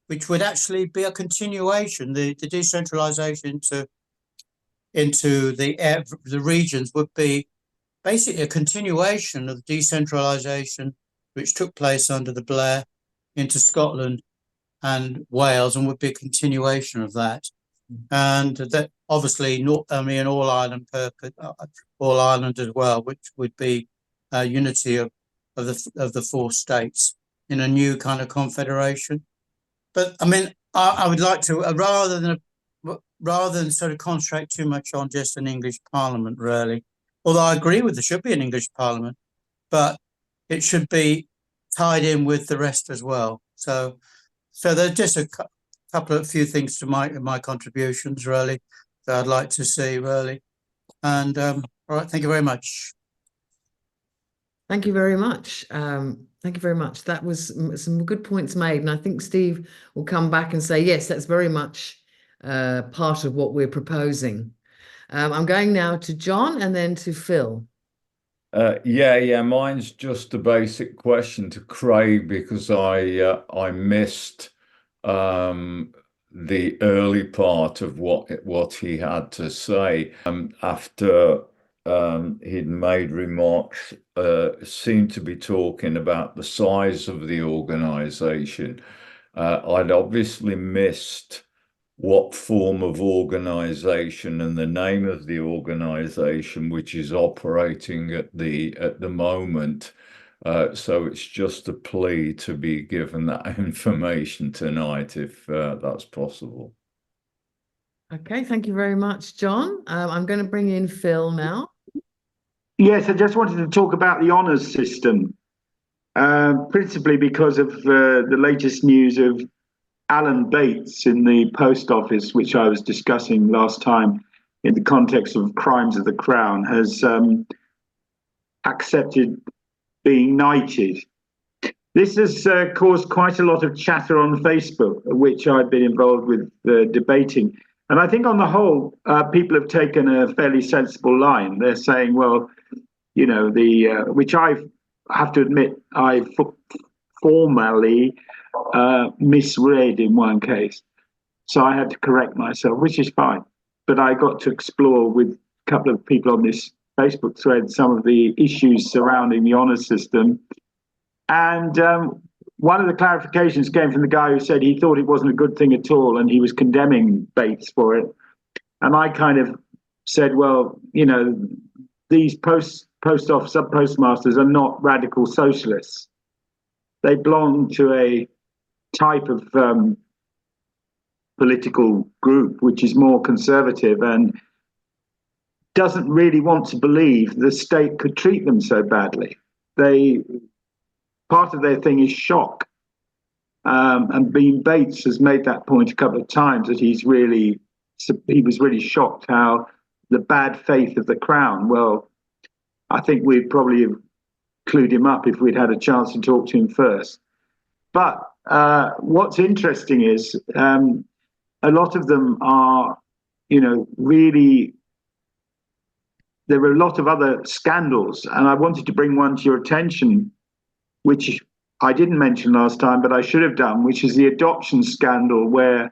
which would actually be a continuation. The decentralization into the regions would be basically a continuation of the decentralization which took place under the Blair into Scotland and Wales, and would be a continuation of that. And that obviously all Ireland as well, which would be a unity of the four states in a new kind of confederation. But I mean, I would like to rather than sort of concentrate too much on just an English Parliament, really. Although I agree with there should be an English Parliament, but it should be tied in with the rest as well. So there's just a few things to my contributions, really, that I'd like to see, really. And all right, thank you very much. Thank you very much. Thank you very much. That was some good points made. And I think Steve will come back and say, yes, that's very much part of what we're proposing. I'm going now to John and then to Phil. Yeah. Mine's just a basic question to Craig because I missed the early part of what he had to say after he'd made remarks, seemed to be talking about the size of the organization. I'd obviously missed what form of organization and the name of the organization which is operating at the moment. So it's just a plea to be given that information tonight, if that's possible. Okay, thank you very much, John. I'm going to bring in Phil now. Yes, I just wanted to talk about the honours system, principally because of the latest news of Alan Bates in the post office, which I was discussing last time in the context of crimes of the Crown, has accepted being knighted. This has caused quite a lot of chatter on Facebook, which I've been involved with debating. And I think on the whole, people have taken a fairly sensible line. They're saying, well, you know, which I have to admit, I formally misread in one case. So I had to correct myself, which is fine. But I got to explore with a couple of people on this Facebook thread some of the issues surrounding the honour system. And one of the clarifications came from the guy who said he thought it wasn't a good thing at all and he was condemning Bates for it. And I kind of said, well, you know, these post office postmasters are not radical socialists. They belong to a type of political group which is more conservative and doesn't really want to believe the state could treat them so badly. Part of their thing is shock. And Bean Bates has made that point a couple of times, that he was really shocked how the bad faith of the Crown. Well, I think we'd probably have clued him up if we'd had a chance to talk to him first. But what's interesting is a lot of them are, you know, really, there are a lot of other scandals. And I wanted to bring one to your attention, which I didn't mention last time, but I should have done, which is the adoption scandal, where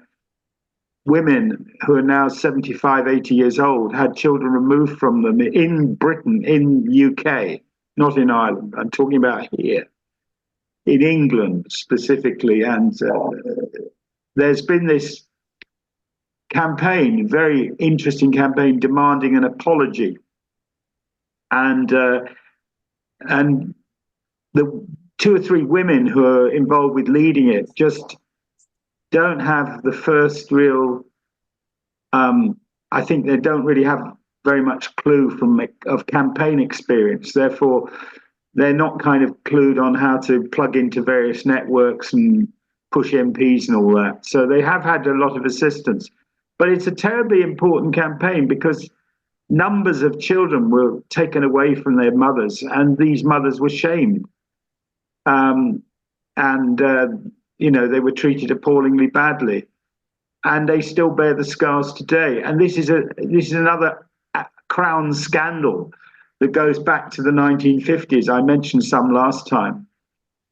women who are now 75, 80 years old had children removed from them in Britain, in UK, not in Ireland. I'm talking about here, in England specifically. And there's been this campaign, very interesting campaign, demanding an apology. And the 2 or 3 women who are involved with leading it just don't have the first real, I think they don't really have very much clue of campaign experience. Therefore, they're not kind of clued on how to plug into various networks and push MPs and all that. So they have had a lot of assistance. But it's a terribly important campaign because numbers of children were taken away from their mothers, and these mothers were shamed. They were treated appallingly badly, and they still bear the scars today. And this is another Crown scandal that goes back to the 1950s. I mentioned some last time.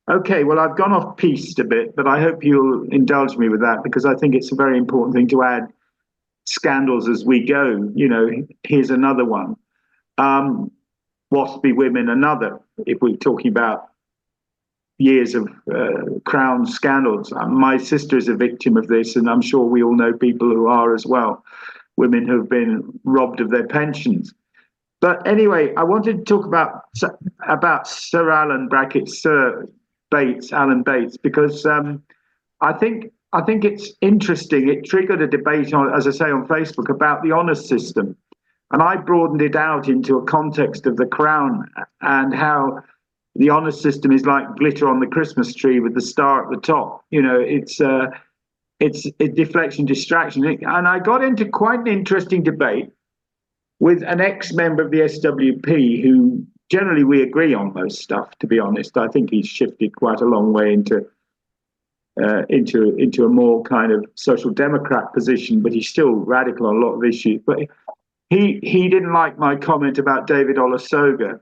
Okay, well, I've gone off piste a bit, but I hope you'll indulge me with that because I think it's a very important thing to add scandals as we go. Here's another one. WASPy women, another, if we're talking about years of Crown scandals. My sister is a victim of this, and I'm sure we all know people who are as well, women who've been robbed of their pensions. But anyway, I wanted to talk about Sir Alan Bates, because I think it's interesting. It triggered a debate on, as I say, on Facebook about the honour system, and I broadened it out into a context of the Crown and how the honour system is like glitter on the Christmas tree with the star at the top. It's a deflection, distraction, and I got into quite an interesting debate with an ex-member of the SWP who generally we agree on most stuff, to be honest. I think he's shifted quite a long way into a more kind of social democrat position, but he's still radical on a lot of issues. But he didn't like my comment about David Olusoga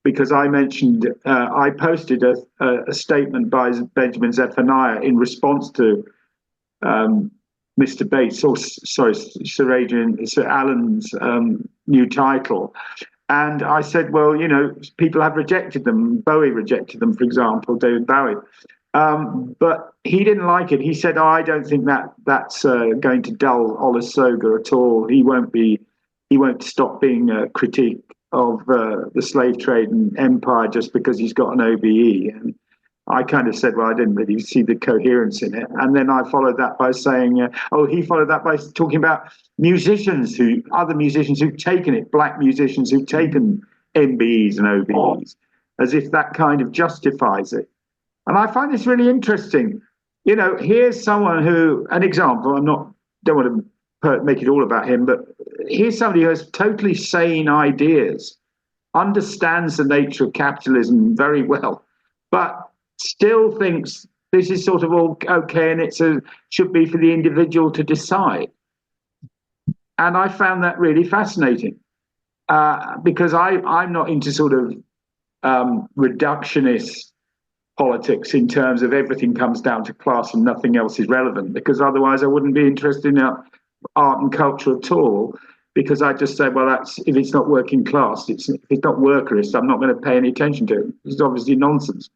because I mentioned, I posted a statement by Benjamin Zephaniah in response to Mr. Bates, or sorry, Sir Alan's new title. And I said, well, people have rejected them. Bowie rejected them, for example, David Bowie. But he didn't like it. He said, I don't think that's going to dull Olusoga at all. He won't stop being a critique of the slave trade and empire just because he's got an OBE. And I kind of said, well, I didn't really see the coherence in it. And then I followed that by saying, he followed that by talking about other musicians who've taken it, black musicians who've taken MBEs and OBEs, as if that kind of justifies it. And I find this really interesting. Here's someone an example, don't want to make it all about him, but here's somebody who has totally sane ideas, understands the nature of capitalism very well, but still thinks this is sort of all okay and should be for the individual to decide. And I found that really fascinating because I'm not into sort of reductionist politics in terms of everything comes down to class and nothing else is relevant, because otherwise I wouldn't be interested in art and culture at all, because I just say, well, if it's not working class, if it's not workerist, I'm not going to pay any attention to it. It's obviously nonsense.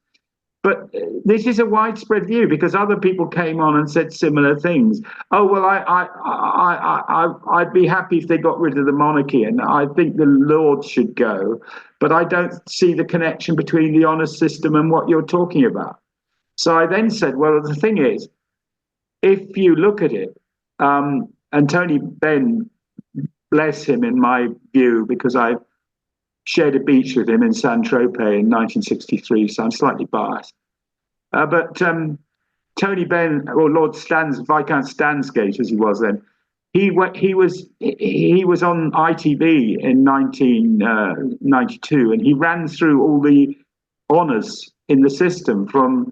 But this is a widespread view because other people came on and said similar things. Oh, well, I'd be happy if they got rid of the monarchy, and I think the Lords should go, but I don't see the connection between the honour system and what you're talking about. So I then said, well, the thing is, if you look at it, and Tony Benn, bless him in my view, because I shared a beach with him in Saint-Tropez in 1963, so I'm slightly biased. But Tony Benn, or Lord Viscount Stansgate, as he was then, he was on ITV in 1992, and he ran through all the honours in the system from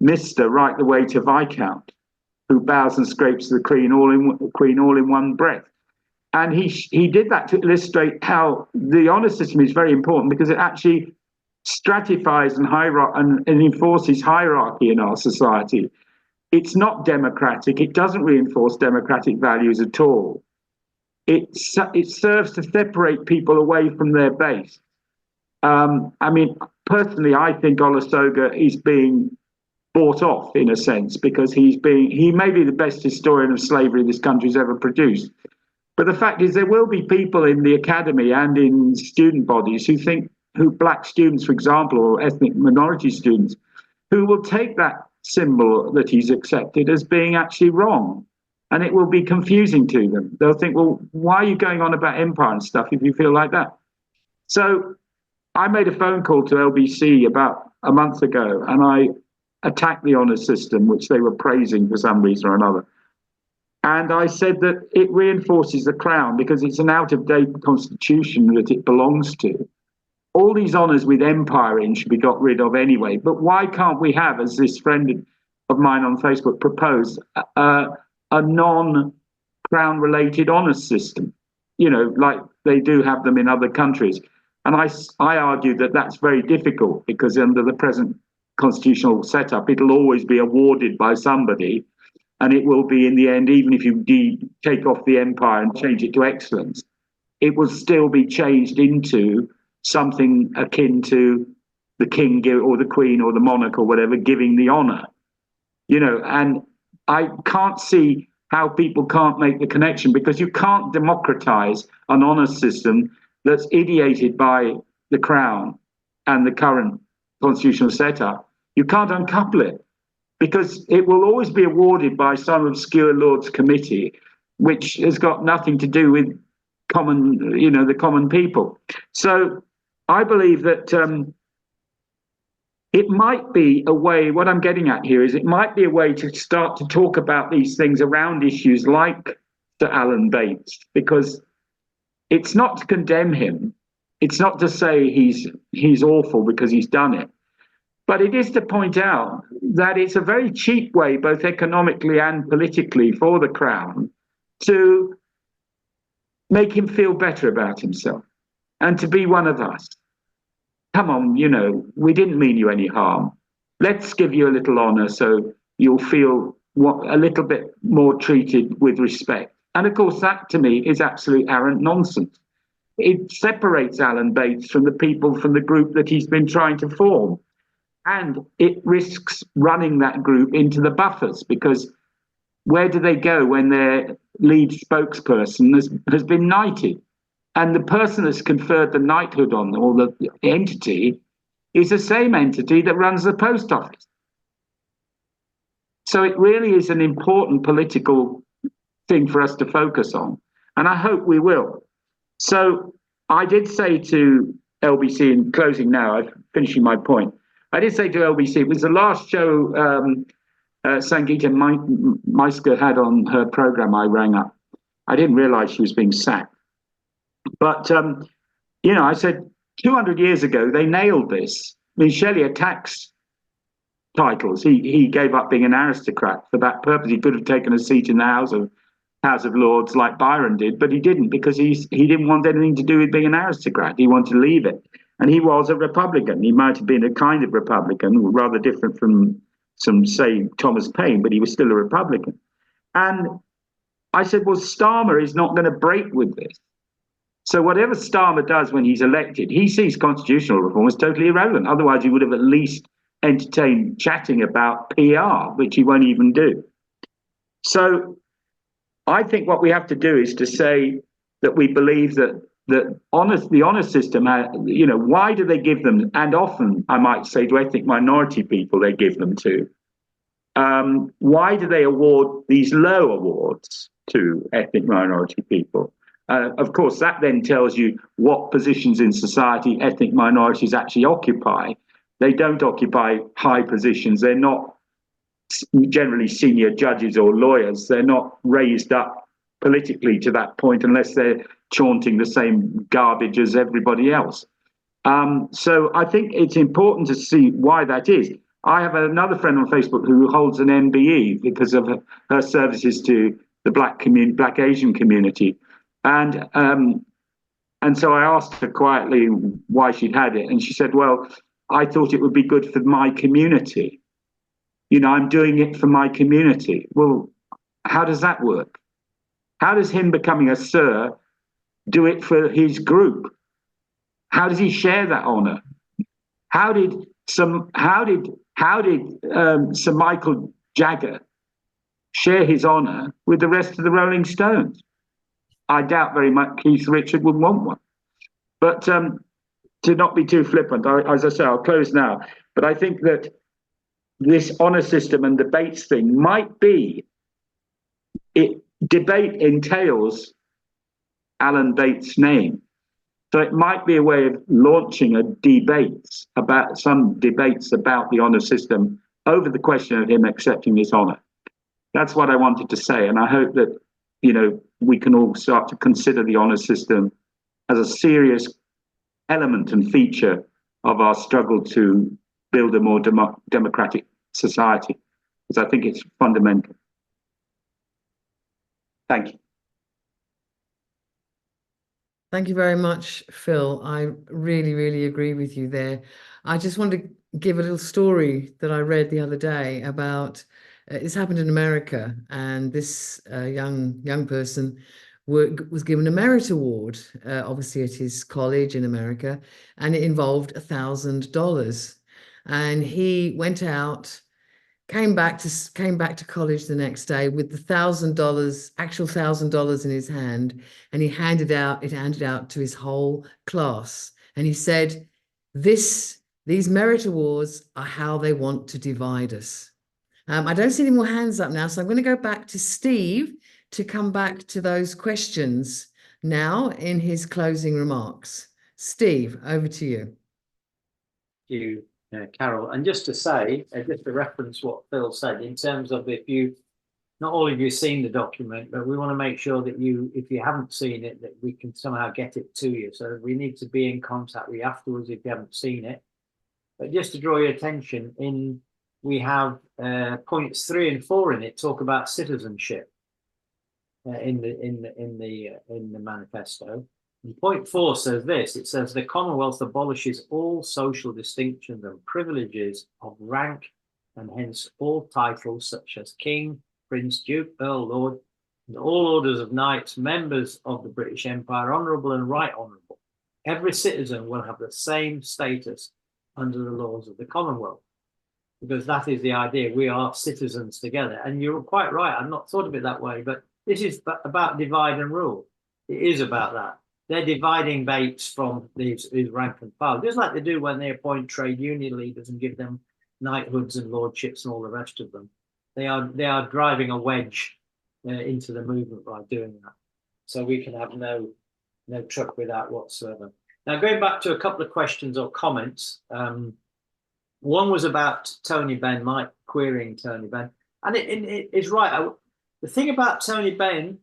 Mr. right the way to Viscount, who bows and scrapes the Queen all in one breath. And he did that to illustrate how the honour system is very important, because it actually stratifies and enforces hierarchy in our society. It's not democratic. It doesn't reinforce democratic values at all. It serves to separate people away from their base. Personally, I think Olusoga is being bought off in a sense, because he may be the best historian of slavery this country's ever produced. But the fact is, there will be people in the academy and in student bodies who think black students, for example, or ethnic minority students, who will take that symbol that he's accepted as being actually wrong. And it will be confusing to them. They'll think, well, why are you going on about empire and stuff if you feel like that? So I made a phone call to LBC about a month ago, and I attacked the honour system, which they were praising for some reason or another. And I said that it reinforces the crown because it's an out-of-date constitution that it belongs to. All these honours with empire in should be got rid of anyway. But why can't we have, as this friend of mine on Facebook proposed, a non-crown related honour system, you know, like they do have them in other countries? And I argue that that's very difficult because under the present constitutional setup, it'll always be awarded by somebody. And it will be, in the end, even if you take off the empire and change it to excellence, it will still be changed into something akin to the king or the queen or the monarch or whatever giving the honour. You know, and I can't see how people can't make the connection, because you can't democratise an honour system that's ideated by the Crown and the current constitutional setup. You can't uncouple it, because it will always be awarded by some obscure Lords Committee, which has got nothing to do with common, you know, the common people. So I believe that it might be a way, what I'm getting at here is it might be a way to start to talk about these things around issues like Sir Alan Bates, because it's not to condemn him. It's not to say he's awful because he's done it. But it is to point out that it's a very cheap way, both economically and politically, for the Crown to make him feel better about himself and to be one of us. Come on, you know, we didn't mean you any harm. Let's give you a little honour so you'll feel a little bit more treated with respect. And of course, that to me is absolute arrant nonsense. It separates Alan Bates from the people, from the group that he's been trying to form. And it risks running that group into the buffers, because where do they go when their lead spokesperson has been knighted? And the person that's conferred the knighthood on them, or the entity, is the same entity that runs the post office. So it really is an important political thing for us to focus on. And I hope we will. So I did say to LBC, in closing now, I'm finishing my point, I did say to LBC, it was the last show Sangeeta Maiska had on her program I rang up. I didn't realize she was being sacked. But, you know, I said 200 years ago, they nailed this. I mean, Shelley attacks titles. He gave up being an aristocrat for that purpose. He could have taken a seat in the House of Lords like Byron did, but he didn't, because he didn't want anything to do with being an aristocrat. He wanted to leave it. And he was a Republican. He might have been a kind of Republican, rather different from some, say, Thomas Paine, but he was still a Republican. And I said, well, Starmer is not going to break with this. So whatever Starmer does when he's elected, he sees constitutional reform as totally irrelevant. Otherwise, he would have at least entertained chatting about PR, which he won't even do. So I think what we have to do is to say that we believe that the honour system, you know, why do they give them? And often, I might say, to ethnic minority people, they give them to. Why do they award these low awards to ethnic minority people? Of course, that then tells you what positions in society ethnic minorities actually occupy. They don't occupy high positions. They're not generally senior judges or lawyers. They're not raised up politically to that point unless they're chaunting the same garbage as everybody else. So I think it's important to see why that is. I have another friend on Facebook who holds an MBE because of her services to the Black Asian community. And so I asked her quietly why she'd had it. And she said, well, I thought it would be good for my community. You know, I'm doing it for my community. Well, how does that work? How does him becoming a Sir do it for his group? How does he share that honour? How did Sir Michael Jagger share his honour with the rest of the Rolling Stones? I doubt very much Keith Richards would want one. But to not be too flippant, as I say, I'll close now, but I think that this honour system and debates thing might be, debate entails Alan Bates' name. So it might be a way of launching some debates about the honour system over the question of him accepting this honour. That's what I wanted to say. And I hope that, we can all start to consider the honour system as a serious element and feature of our struggle to build a more democratic society, because I think it's fundamental. Thank you. Thank you very much, Phil. I really, really agree with you there. I just want to give a little story that I read the other day about this happened in America, and this young person was given a merit award, obviously at his college in America, and it involved $1,000. And he went out, came back to college the next day with the $1,000 in his hand, and he handed out to his whole class. And he said, these merit awards are how they want to divide us. I don't see any more hands up now, so I'm going to go back to Steve to come back to those questions now in his closing remarks. Steve, over to you. Thank you, Carol. And just to say, just to reference what Phil said, in terms of not all of you seen the document, but we want to make sure that if you haven't seen it, that we can somehow get it to you. So we need to be in contact with you afterwards if you haven't seen it. But just to draw your attention, we have points 3 and 4 in it talk about citizenship in the manifesto. And point 4 says this: it says the Commonwealth abolishes all social distinctions and privileges of rank, and hence all titles such as King, Prince, Duke, Earl, Lord, and all orders of knights, members of the British Empire, honourable and right honourable. Every citizen will have the same status under the laws of the Commonwealth, because that is the idea. We are citizens together. And you're quite right. I've not thought of it that way, but this is about divide and rule. It is about that. They're dividing Bates from his rank and file, just like they do when they appoint trade union leaders and give them knighthoods and lordships and all the rest of them. They are driving a wedge into the movement by doing that. So we can have no truck with that whatsoever. Now, going back to a couple of questions or comments, one was about Tony Benn, Mike querying Tony Benn, and it is right. The thing about Tony Benn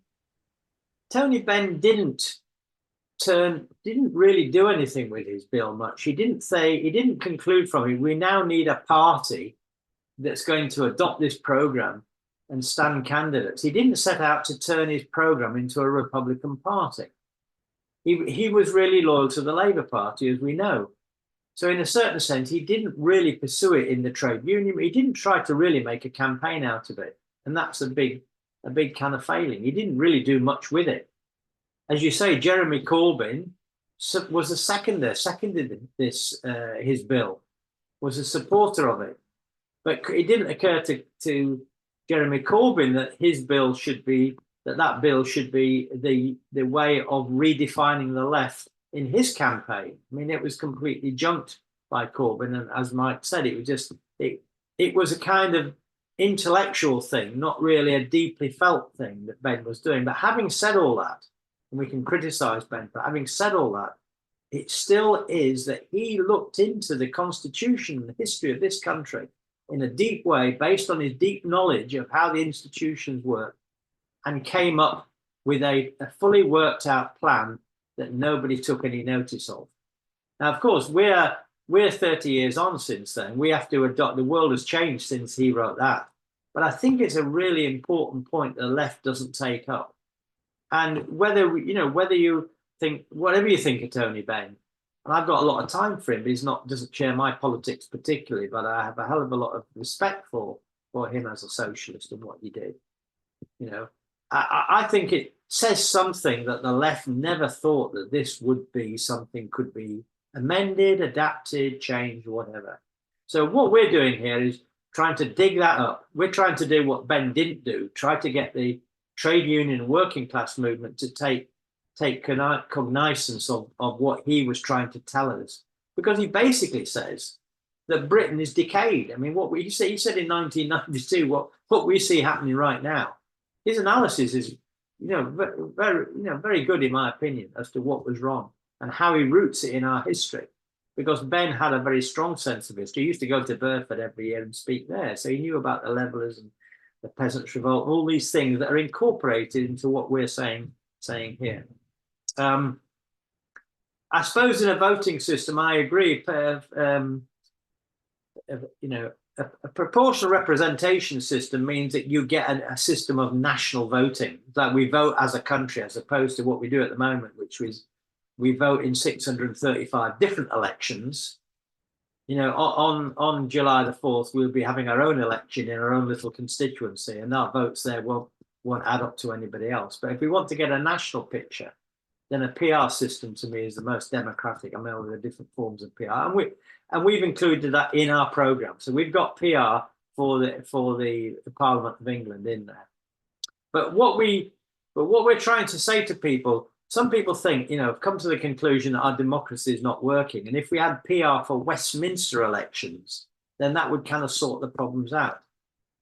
didn't really do anything with his bill much. He didn't conclude from it, we now need a party that's going to adopt this program and stand candidates. He didn't set out to turn his program into a Republican Party. He was really loyal to the Labour Party, as we know. So in a certain sense, he didn't really pursue it in the trade union. He didn't try to really make a campaign out of it. And that's a big kind of failing. He didn't really do much with it. As you say, Jeremy Corbyn was a seconded this, his bill, was a supporter of it. But it didn't occur to Jeremy Corbyn that his bill should be, that bill should be the way of redefining the left in his campaign. I mean, it was completely junked by Corbyn. And as Mike said, it was just, it was a kind of intellectual thing, not really a deeply felt thing that Ben was doing. But having said all that, and we can criticize Ben for having said all that, it still is that he looked into the constitution and the history of this country in a deep way, based on his deep knowledge of how the institutions work, and came up with a fully worked out plan that nobody took any notice of. Now, of course, we're 30 years on since then. We have to adopt, the world has changed since he wrote that. But I think it's a really important point that the left doesn't take up. And whether you think, whatever you think of Tony Benn, and I've got a lot of time for him, he's doesn't share my politics particularly, but I have a hell of a lot of respect for him as a socialist and what he did. I think it says something that the left never thought that this would be something could be amended, adapted, changed, whatever. So what we're doing here is trying to dig that up. We're trying to do what Ben didn't do, try to get the trade union and working class movement to take cognizance of what he was trying to tell us because he basically says that Britain is decayed. I mean, what he said in 1992, what we see happening right now, his analysis is, very good in my opinion as to what was wrong and how he roots it in our history. Because Ben had a very strong sense of history. He used to go to Burford every year and speak there, so he knew about the Levellers and the Peasants' Revolt, all these things that are incorporated into what we're saying here. I suppose in a voting system, I agree. A proportional representation system means that you get a system of national voting, that we vote as a country, as opposed to what we do at the moment, which is we vote in 635 different elections. On July the 4th, we'll be having our own election in our own little constituency, and our votes there won't add up to anybody else. But if we want to get a national picture, then a PR system to me is the most democratic. I mean, there are different forms of PR, and we've included that in our programme. So we've got PR for the Parliament of England in there. But what we're trying to say to people, some people think, come to the conclusion that our democracy is not working. And if we had PR for Westminster elections, then that would kind of sort the problems out.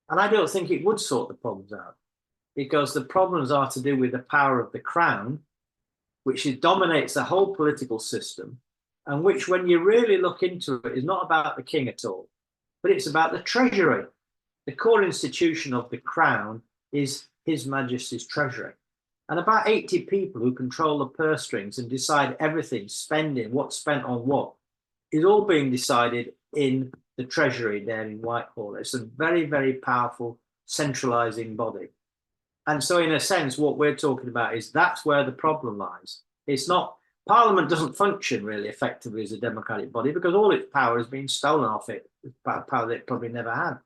And I don't think it would sort the problems out, because the problems are to do with the power of the Crown, which dominates the whole political system, and which, when you really look into it, is not about the king at all, but it's about the Treasury. The core institution of the Crown is His Majesty's Treasury. And about 80 people who control the purse strings and decide everything, spending, what's spent on what, is all being decided in the Treasury there in Whitehall. It's a very, very powerful centralising body. And so in a sense, what we're talking about is that's where the problem lies. It's not, Parliament doesn't function really effectively as a democratic body because all its power has been stolen off it, power that it probably never had.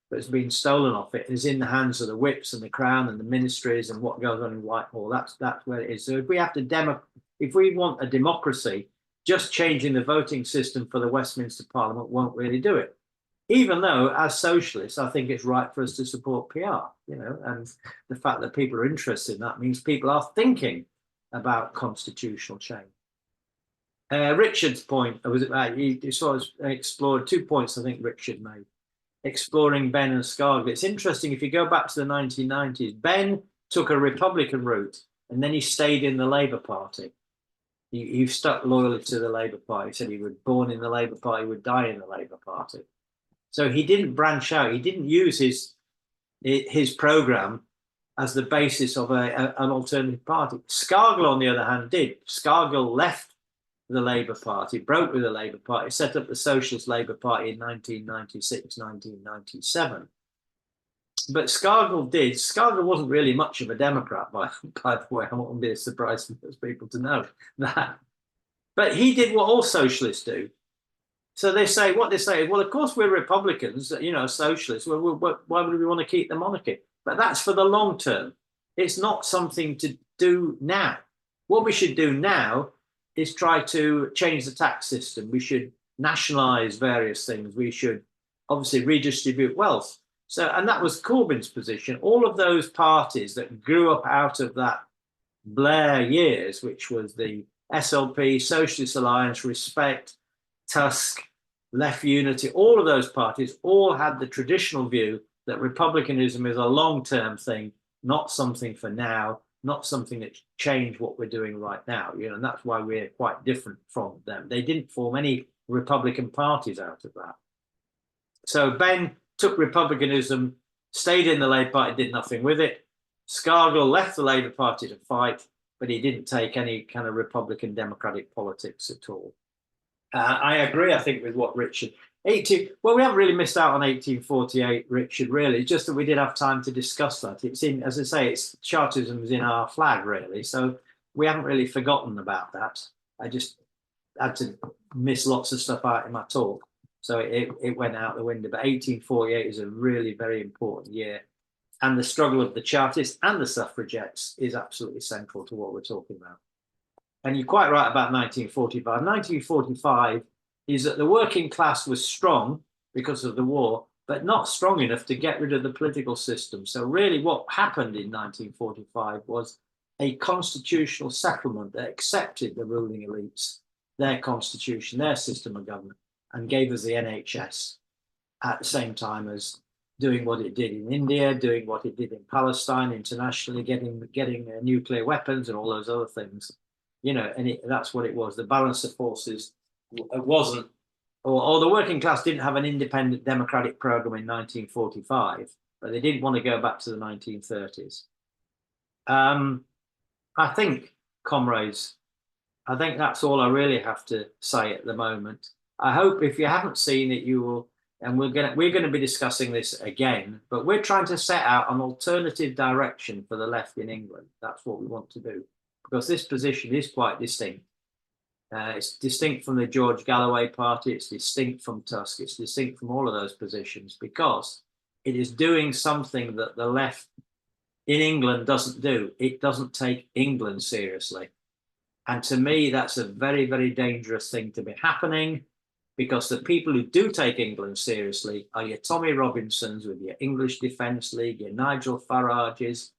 But it's been stolen off it. It's in the hands of the whips and the Crown and the ministries and what goes on in Whitehall. That's where it is. So if we have to if we want a democracy, just changing the voting system for the Westminster Parliament won't really do it. Even though, as socialists, I think it's right for us to support PR, and the fact that people are interested in that means people are thinking about constitutional change. Richard's point was about, he sort of explored 2 points I think Richard made. Exploring Ben and Scargill. It's interesting, if you go back to the 1990s, Ben took a Republican route and then he stayed in the Labour Party. He stuck loyally to the Labour Party. He said he was born in the Labour Party, would die in the Labour Party. So he didn't branch out. He didn't use his programme as the basis of an alternative party. Scargill, on the other hand, did. Scargill left the Labour Party, broke with the Labour Party, set up the Socialist Labour Party in 1996, 1997. But Scargill wasn't really much of a Democrat, by the way. I wouldn't be a surprise for most people to know that. But he did what all socialists do. So what they say is, well, of course we're Republicans, socialists. Why would we want to keep the monarchy? But that's for the long term. It's not something to do now. What we should do now is try to change the tax system. We should nationalise various things. We should obviously redistribute wealth. And that was Corbyn's position. All of those parties that grew up out of that Blair years, which was the SLP, Socialist Alliance, Respect, Tusk, Left Unity, all of those parties all had the traditional view that republicanism is a long-term thing, not something for now, not something that changed what we're doing right now, and that's why we're quite different from them. They didn't form any Republican parties out of that. So Ben took republicanism, stayed in the Labour Party, did nothing with it. Scargill left the Labour Party to fight, but he didn't take any kind of Republican democratic politics at all. I agree, I think, with what Richard. We haven't really missed out on 1848, Richard, really. It's just that we did have time to discuss that. It's in, as I say, Chartism's in our flag, really. So we haven't really forgotten about that. I just had to miss lots of stuff out in my talk. So it went out the window. But 1848 is a really very important year. And the struggle of the Chartists and the suffragettes is absolutely central to what we're talking about. And you're quite right about 1945. 1945 is that the working class was strong because of the war, but not strong enough to get rid of the political system. So really what happened in 1945 was a constitutional settlement that accepted the ruling elites, their constitution, their system of government, and gave us the NHS at the same time as doing what it did in India, doing what it did in Palestine, internationally, getting nuclear weapons and all those other things, you know. And that's what it was. The balance of forces wasn't, or the working class didn't have an independent democratic program in 1945, but they didn't want to go back to the 1930s. I think, comrades, I think that's all I really have to say at the moment. I hope if you haven't seen it, you will. And we're going to be discussing this again, but we're trying to set out an alternative direction for the left in England. That's what we want to do, because this position is quite distinct. It's distinct from the George Galloway party. It's distinct from Tusk. It's distinct from all of those positions, because it is doing something that the left in England doesn't do. It doesn't take England seriously. And to me, that's a very, very dangerous thing to be happening, because the people who do take England seriously are your Tommy Robinsons with your English Defence League, your Nigel Farages,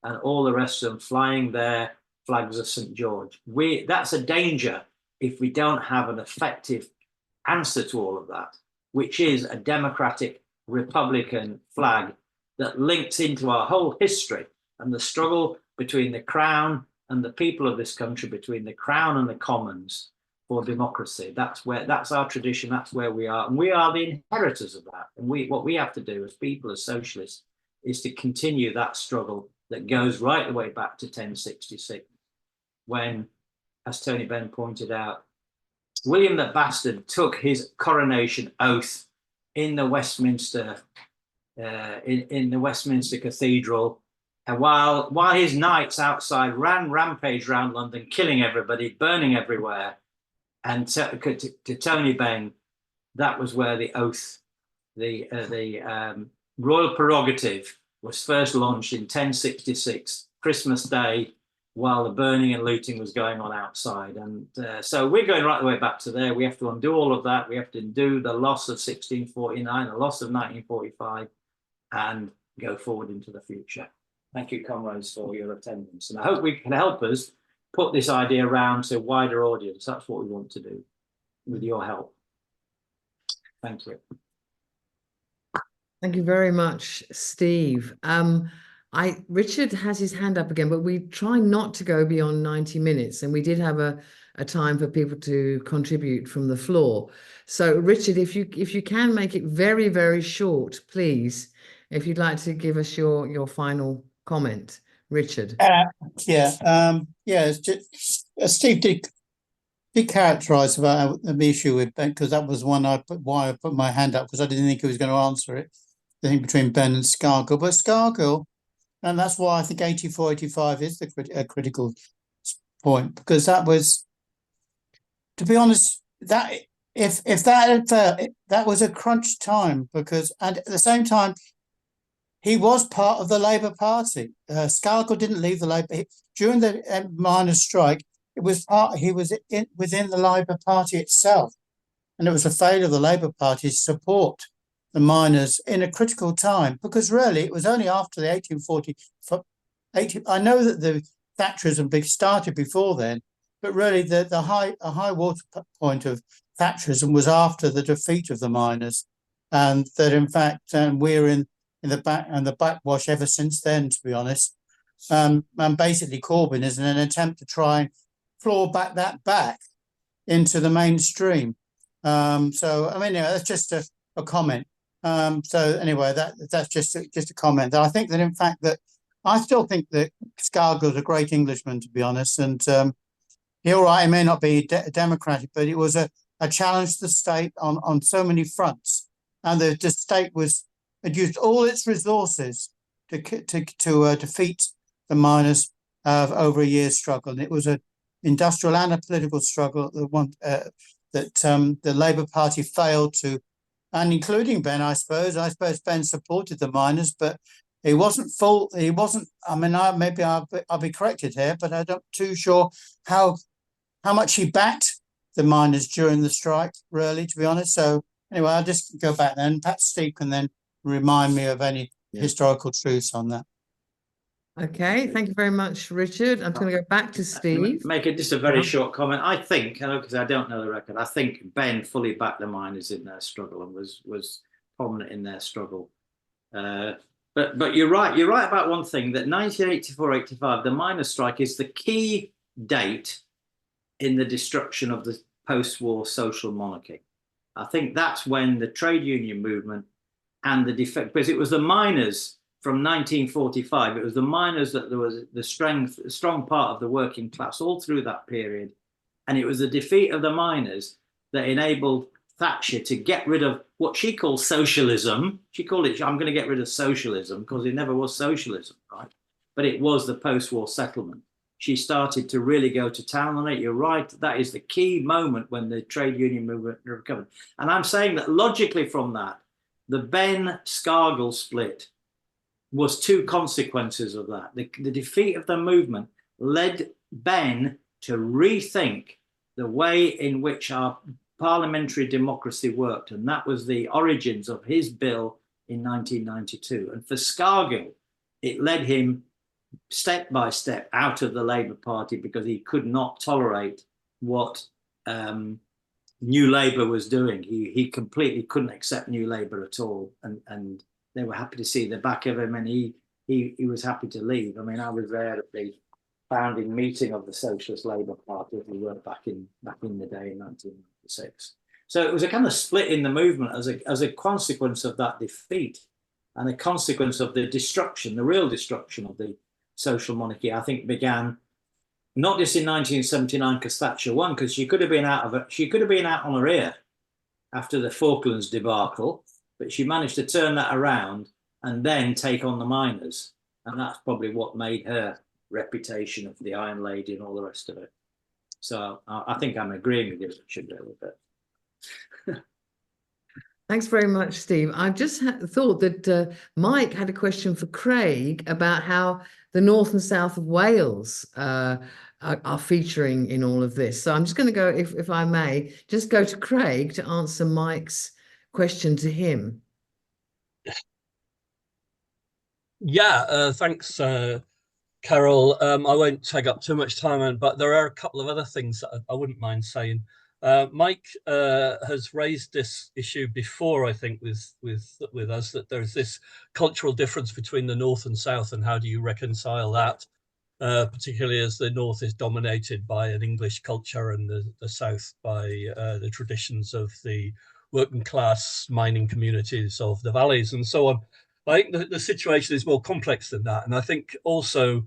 and all the rest of them flying their flags of St. George. That's a danger if we don't have an effective answer to all of that, which is a democratic Republican flag that links into our whole history and the struggle between the Crown and the people of this country, between the Crown and the Commons, for democracy. That's our tradition. That's where we are, and we are the inheritors of that. And what we have to do as people, as socialists, is to continue that struggle that goes right the way back to 1066, when, as Tony Benn pointed out, William the Bastard took his coronation oath in the Westminster, in the Westminster Cathedral, and while his knights outside ran rampage around London, killing everybody, burning everywhere. And to Tony Benn, that was where the oath, the royal prerogative, was first launched in 1066, Christmas Day, while the burning and looting was going on outside. And so we're going right the way back to there. We have to undo all of that. We have to undo the loss of 1649, the loss of 1945, and go forward into the future. Thank you, comrades, for your attendance. And I hope we can help us put this idea around to a wider audience. That's what we want to do with your help. Thank you. Thank you very much, Steve. Richard has his hand up again, but we try not to go beyond 90 minutes. And we did have a time for people to contribute from the floor. So Richard, if you can make it very, very short, please, if you'd like to give us your final comment. Richard. Steve did characterise about the issue with Ben, because that was why I put my hand up, because I didn't think he was going to answer it. The thing between Ben and Scargill, but Scargill, and that's why I think 84-85 is a critical point, because that was, to be honest, that if that had failed, that was a crunch time, because, and at the same time, he was part of the Labour Party. Scargill didn't leave the Labour during the miners' strike. It was he was within the Labour Party itself, and it was a failure of the Labour Party to support the miners in a critical time. Because really, it was only after the 1840. I know that the Thatcherism started before then, but really the high water point of Thatcherism was after the defeat of the miners, and that in fact we're in the backwash ever since then, to be honest. And basically Corbyn is in an attempt to try and claw back into the mainstream. So I mean, that's just a comment. So anyway, that's just a comment. I think that in fact that I still think that Scargill's a great Englishman, to be honest, and you're right, it may not be democratic, but it was a challenge to the state on so many fronts, and the state had used all its resources to defeat the miners over a year's struggle. And it was an industrial and a political struggle that the Labour Party failed to, and including Ben, I suppose Ben supported the miners, but he wasn't full. He wasn't. I mean, maybe I'll be corrected here, but I'm not too sure how much he backed the miners during the strike, really, to be honest. So anyway, I'll just go back then. Perhaps Steve can then remind me of any historical truths on that. Okay, thank you very much, Richard. I'm going to go back to Steve. Make it just a very Yeah. short comment. I think, because I don't know the record, I think Ben fully backed the miners in their struggle and was prominent in their struggle. But you're right. You're right about one thing, that 1984-85, the miners' strike is the key date in the destruction of the post-war social monarchy. I think that's when the trade union movement and the defect, because it was the miners from 1945, it was the miners that there was the strong part of the working class all through that period. And it was the defeat of the miners that enabled Thatcher to get rid of what she called socialism. She called it, I'm going to get rid of socialism, because it never was socialism, right? But it was the post-war settlement. She started to really go to town on it. You're right. That is the key moment when the trade union movement recovered. And I'm saying that logically from that, the Ben-Scargill split was two consequences of that. The defeat of the movement led Ben to rethink the way in which our parliamentary democracy worked. And that was the origins of his bill in 1992. And for Scargill, it led him step by step out of the Labour Party, because he could not tolerate what New Labour was doing. He completely couldn't accept New Labour at all. And they were happy to see the back of him, and he was happy to leave. I mean, I was there at the founding meeting of the Socialist Labour Party. We were back in the day in 1996. So it was a kind of split in the movement as a consequence of that defeat, and a consequence of the destruction, the real destruction of the social monarchy. I think began not just in 1979 because Thatcher won, because she could have been out on her ear after the Falklands debacle. But she managed to turn that around and then take on the miners. And that's probably what made her reputation of the Iron Lady and all the rest of it. So I think I'm agreeing with you, Richard, a little bit. Thanks very much, Steve. I just thought that Mike had a question for Craig about how the North and South of Wales are featuring in all of this. So I'm just going to go, if I may, just go to Craig to answer Mike's question to him. Yeah, thanks, Carol. I won't take up too much time, but there are a couple of other things that I wouldn't mind saying. Mike has raised this issue before, I think, with us, that there's this cultural difference between the North and South, and how do you reconcile that, particularly as the North is dominated by an English culture and the South by the traditions of the working class mining communities of the valleys and so on. I think the situation is more complex than that. And I think also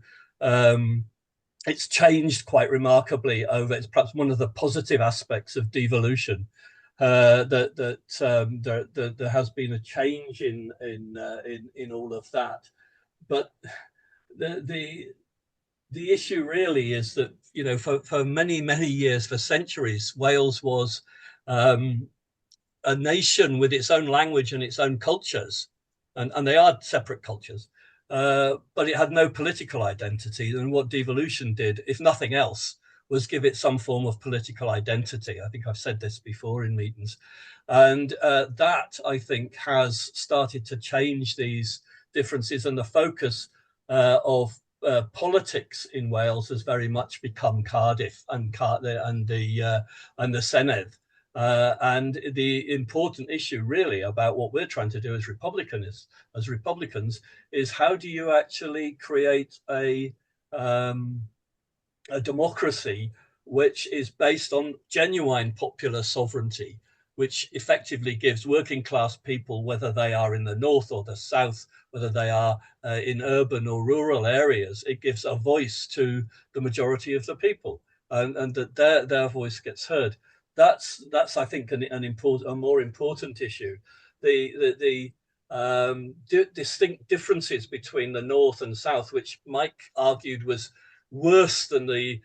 it's changed quite remarkably over. It's perhaps one of the positive aspects of devolution, that there has been a change in all of that. But the issue really is that, you know, for many years, for centuries, Wales was a nation with its own language and its own cultures, and they are separate cultures. But it had no political identity. And what devolution did, if nothing else, was give it some form of political identity. I think I've said this before in meetings. And that, I think, has started to change these differences, and the focus of politics in Wales has very much become Cardiff and the Senedd. And the important issue really about what we're trying to do as Republicans is how do you actually create a democracy which is based on genuine popular sovereignty, which effectively gives working class people, whether they are in the North or the South, whether they are in urban or rural areas, it gives a voice to the majority of the people, and that their voice gets heard. That's I think a more important issue. The distinct differences between the North and South, which Mike argued was worse than the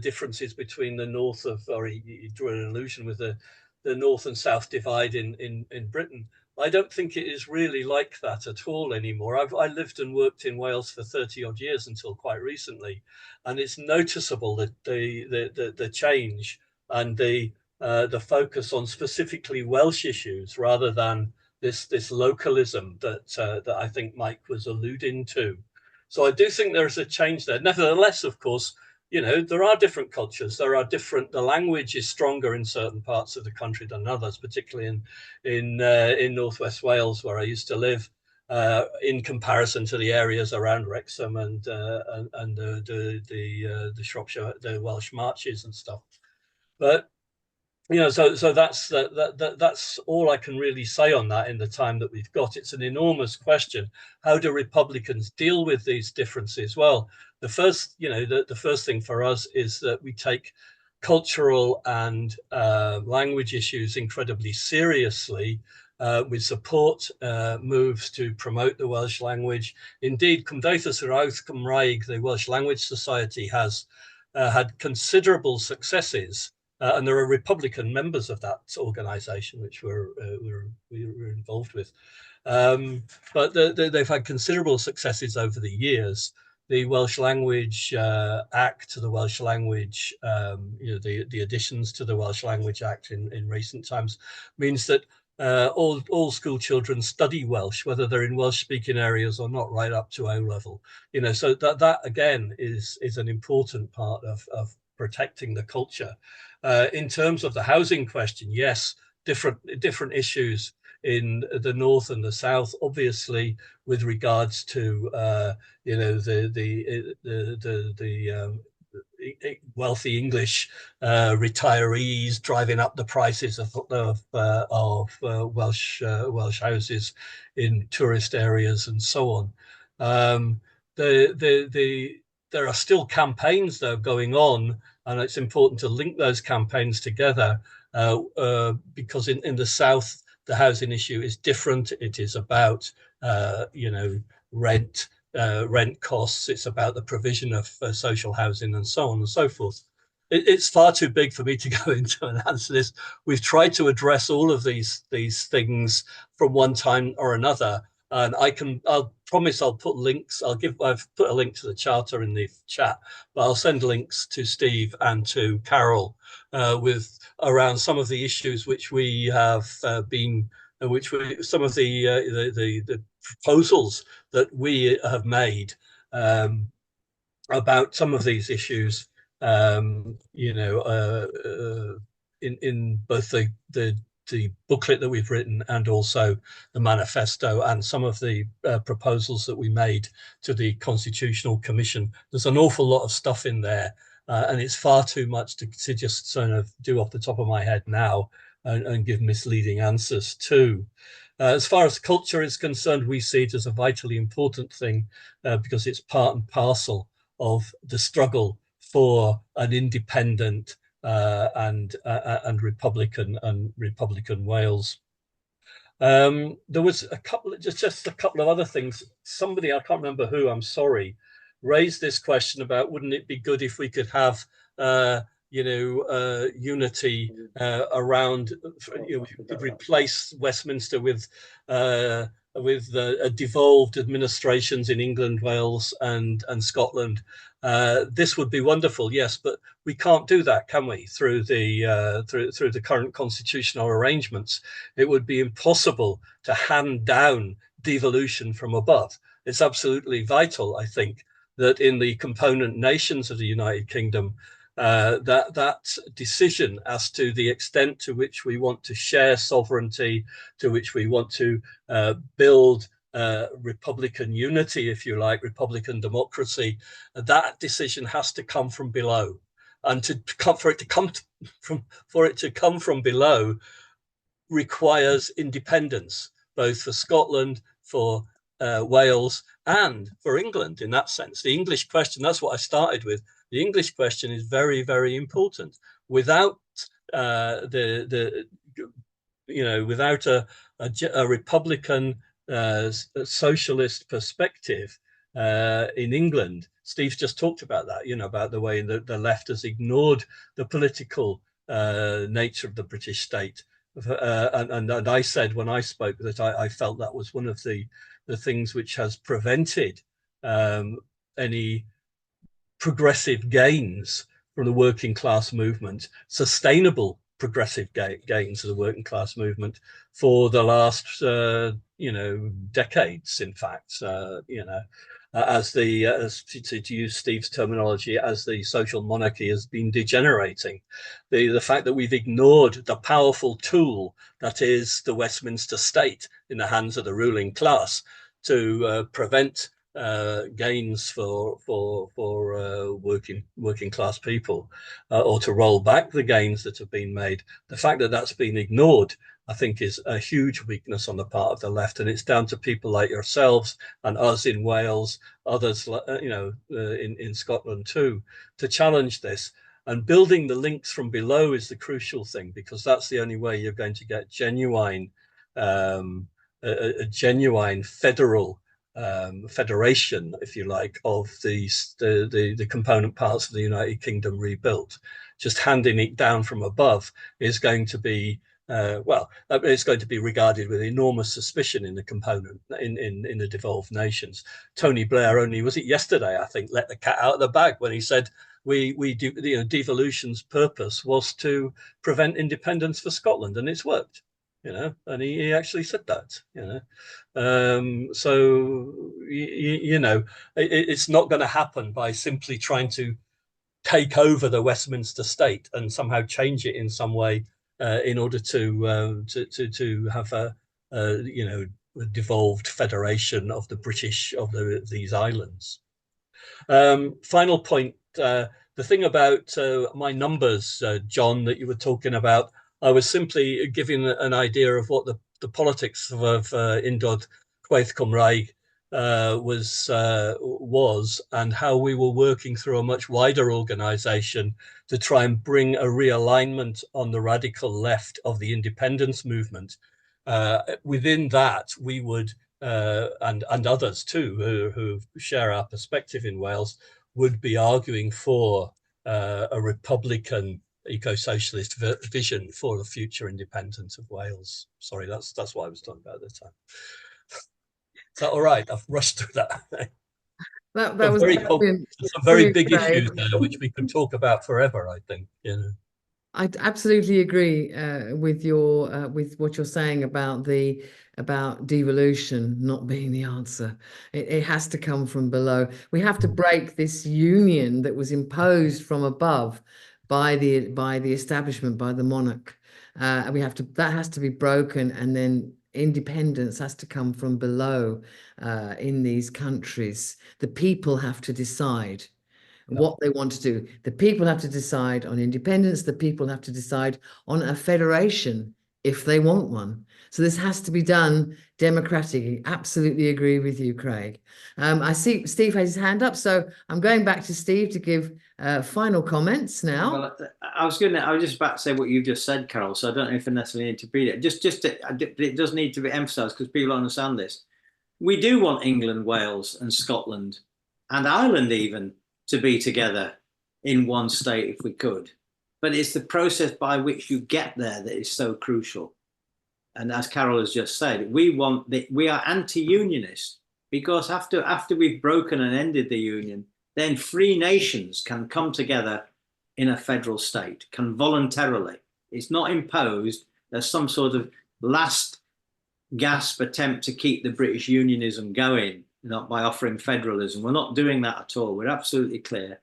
differences between the North of, or he drew an allusion with the North and South divide in Britain. I don't think it is really like that at all anymore. I lived and worked in Wales for 30 odd years until quite recently, and it's noticeable that the change and the focus on specifically Welsh issues rather than this localism that I think Mike was alluding to. So I do think there is a change there. Nevertheless, of course, you know, there are different cultures. There are different. The language is stronger in certain parts of the country than others, particularly in Northwest Wales, where I used to live, in comparison to the areas around Wrexham and the Shropshire, the Welsh Marches and stuff. But you know, so that's all I can really say on that in the time that we've got. It's an enormous question. How do Republicans deal with these differences? Well, the first thing for us is that we take cultural and language issues incredibly seriously. We support moves to promote the Welsh language. Indeed, Cymdeithas yr Iaith Gymraeg, the Welsh Language Society, has had considerable successes. And there are Republican members of that organisation, which we were involved with. But they've had considerable successes over the years. The Welsh Language Act, the Welsh Language, the additions to the Welsh Language Act in recent times means that all school children study Welsh, whether they're in Welsh-speaking areas or not, right up to O level. You know, so that again is an important part of protecting the culture. In terms of the housing question, yes, different issues in the north and the south, obviously, with regards to the wealthy English retirees driving up the prices of Welsh houses in tourist areas and so on. There are still campaigns though going on, and it's important to link those campaigns together because in the south the housing issue is different. It is about rent costs. It's about the provision of social housing and so on and so forth. It's far too big for me to go into and answer this. We've tried to address all of these things from one time or another. And I'll promise I'll put links. I've put a link to the charter in the chat, but I'll send links to Steve and to Carol with around some of the issues which we have some of the proposals that we have made about some of these issues. In both the booklet that we've written and also the manifesto and some of the proposals that we made to the Constitutional Commission. There's an awful lot of stuff in there and it's far too much to just sort of do off the top of my head now and give misleading answers to. As far as culture is concerned, we see it as a vitally important thing because it's part and parcel of the struggle for an independent and Republican Wales. There was just a couple of other things. Somebody, I can't remember who, I'm sorry, raised this question about wouldn't it be good if we could have unity around, replace Westminster with devolved administrations in England, Wales, and Scotland. This would be wonderful, yes, but we can't do that, can we? Through the current constitutional arrangements, it would be impossible to hand down devolution from above. It's absolutely vital, I think, that in the component nations of the United Kingdom, that decision as to the extent to which we want to share sovereignty, to which we want to build Republican unity, if you like, Republican democracy, that decision has to come from below, and for it to come from below requires independence, both for Scotland, for Wales, and for England. In that sense, the English question, that's what I started with. The English question is very, very important. Without without a Republican socialist perspective in England, Steve's just talked about that. About the way that the left has ignored the political nature of the British state. And I said when I spoke that I felt that was one of the things which has prevented any progressive gains from the working class movement, sustainable progressive gains of the working class movement for the last, decades, in fact, as to use Steve's terminology, as the social monarchy has been degenerating. The fact that we've ignored the powerful tool that is the Westminster state in the hands of the ruling class to prevent gains for working class people, or to roll back the gains that have been made. The fact that that's been ignored, I think, is a huge weakness on the part of the left, and it's down to people like yourselves and us in Wales, others, in Scotland too, to challenge this. And building the links from below is the crucial thing, because that's the only way you're going to get genuine, a genuine federation, if you like, of the component parts of the United Kingdom rebuilt. Just handing it down from above is going to be it's going to be regarded with enormous suspicion in the component in the devolved nations. Tony Blair only, was it yesterday, I think, let the cat out of the bag when he said devolution's purpose was to prevent independence for Scotland, and it's worked. And he actually said that. It's not going to happen by simply trying to take over the Westminster state and somehow change it in some way in order to have a devolved federation of the British of these islands. Final point: the thing about my numbers, John, that you were talking about. I was simply giving an idea of what the politics of Undod Chwaith Cymraeg was, and how we were working through a much wider organisation to try and bring a realignment on the radical left of the independence movement. Within that, we would, and others too, who share our perspective in Wales, would be arguing for a Republican eco-socialist vision for the future independence of Wales. Sorry, that's what I was talking about at the time. Is that all right? I've rushed through that. That was some very big issues there, which we could talk about forever, I think. I absolutely agree with what you're saying about devolution not being the answer. It has to come from below. We have to break this union that was imposed from above by the establishment, by the monarch. That has to be broken, and then independence has to come from below in these countries. The people have to decide what they want to do. The people have to decide on independence. The people have to decide on a federation if they want one. So this has to be done democratically. Absolutely agree with you, Craig. I see Steve has his hand up, so I'm going back to Steve to give final comments now. Well, I was just about to say what you've just said, Carol, so I don't know if I necessarily need to read it. It does need to be emphasised, because people understand this. We do want England, Wales and Scotland and Ireland even to be together in one state if we could. But it's the process by which you get there that is so crucial. And as Carol has just said, we are anti-unionist, because after we've broken and ended the union, then free nations can come together in a federal state, can voluntarily. It's not imposed as some sort of last gasp attempt to keep the British unionism going, not by offering federalism. We're not doing that at all. We're absolutely clear.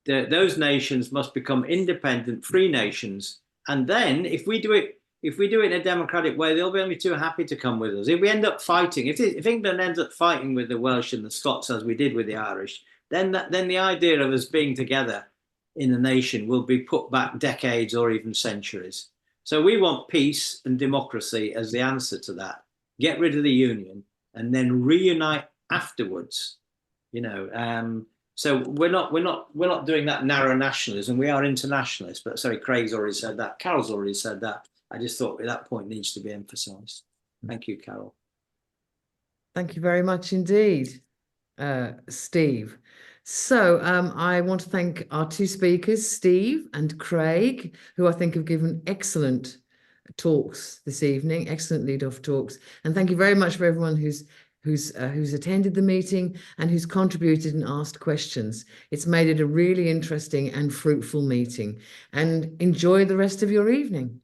Those nations must become independent, free nations. And then if we do it in a democratic way, they'll be only too happy to come with us. If we end up fighting, if England ends up fighting with the Welsh and the Scots, as we did with the Irish, then the idea of us being together in a nation will be put back decades or even centuries. So we want peace and democracy as the answer to that. Get rid of the union and then reunite afterwards. So we're not doing that narrow nationalism. We are internationalists. But sorry, Craig's already said that. Carol's already said that. I just thought that point needs to be emphasised. Thank you, Carol. Thank you very much indeed, Steve. So I want to thank our two speakers, Steve and Craig, who I think have given excellent talks this evening, excellent lead-off talks. And thank you very much for everyone who's who's attended the meeting and who's contributed and asked questions. It's made it a really interesting and fruitful meeting. And enjoy the rest of your evening.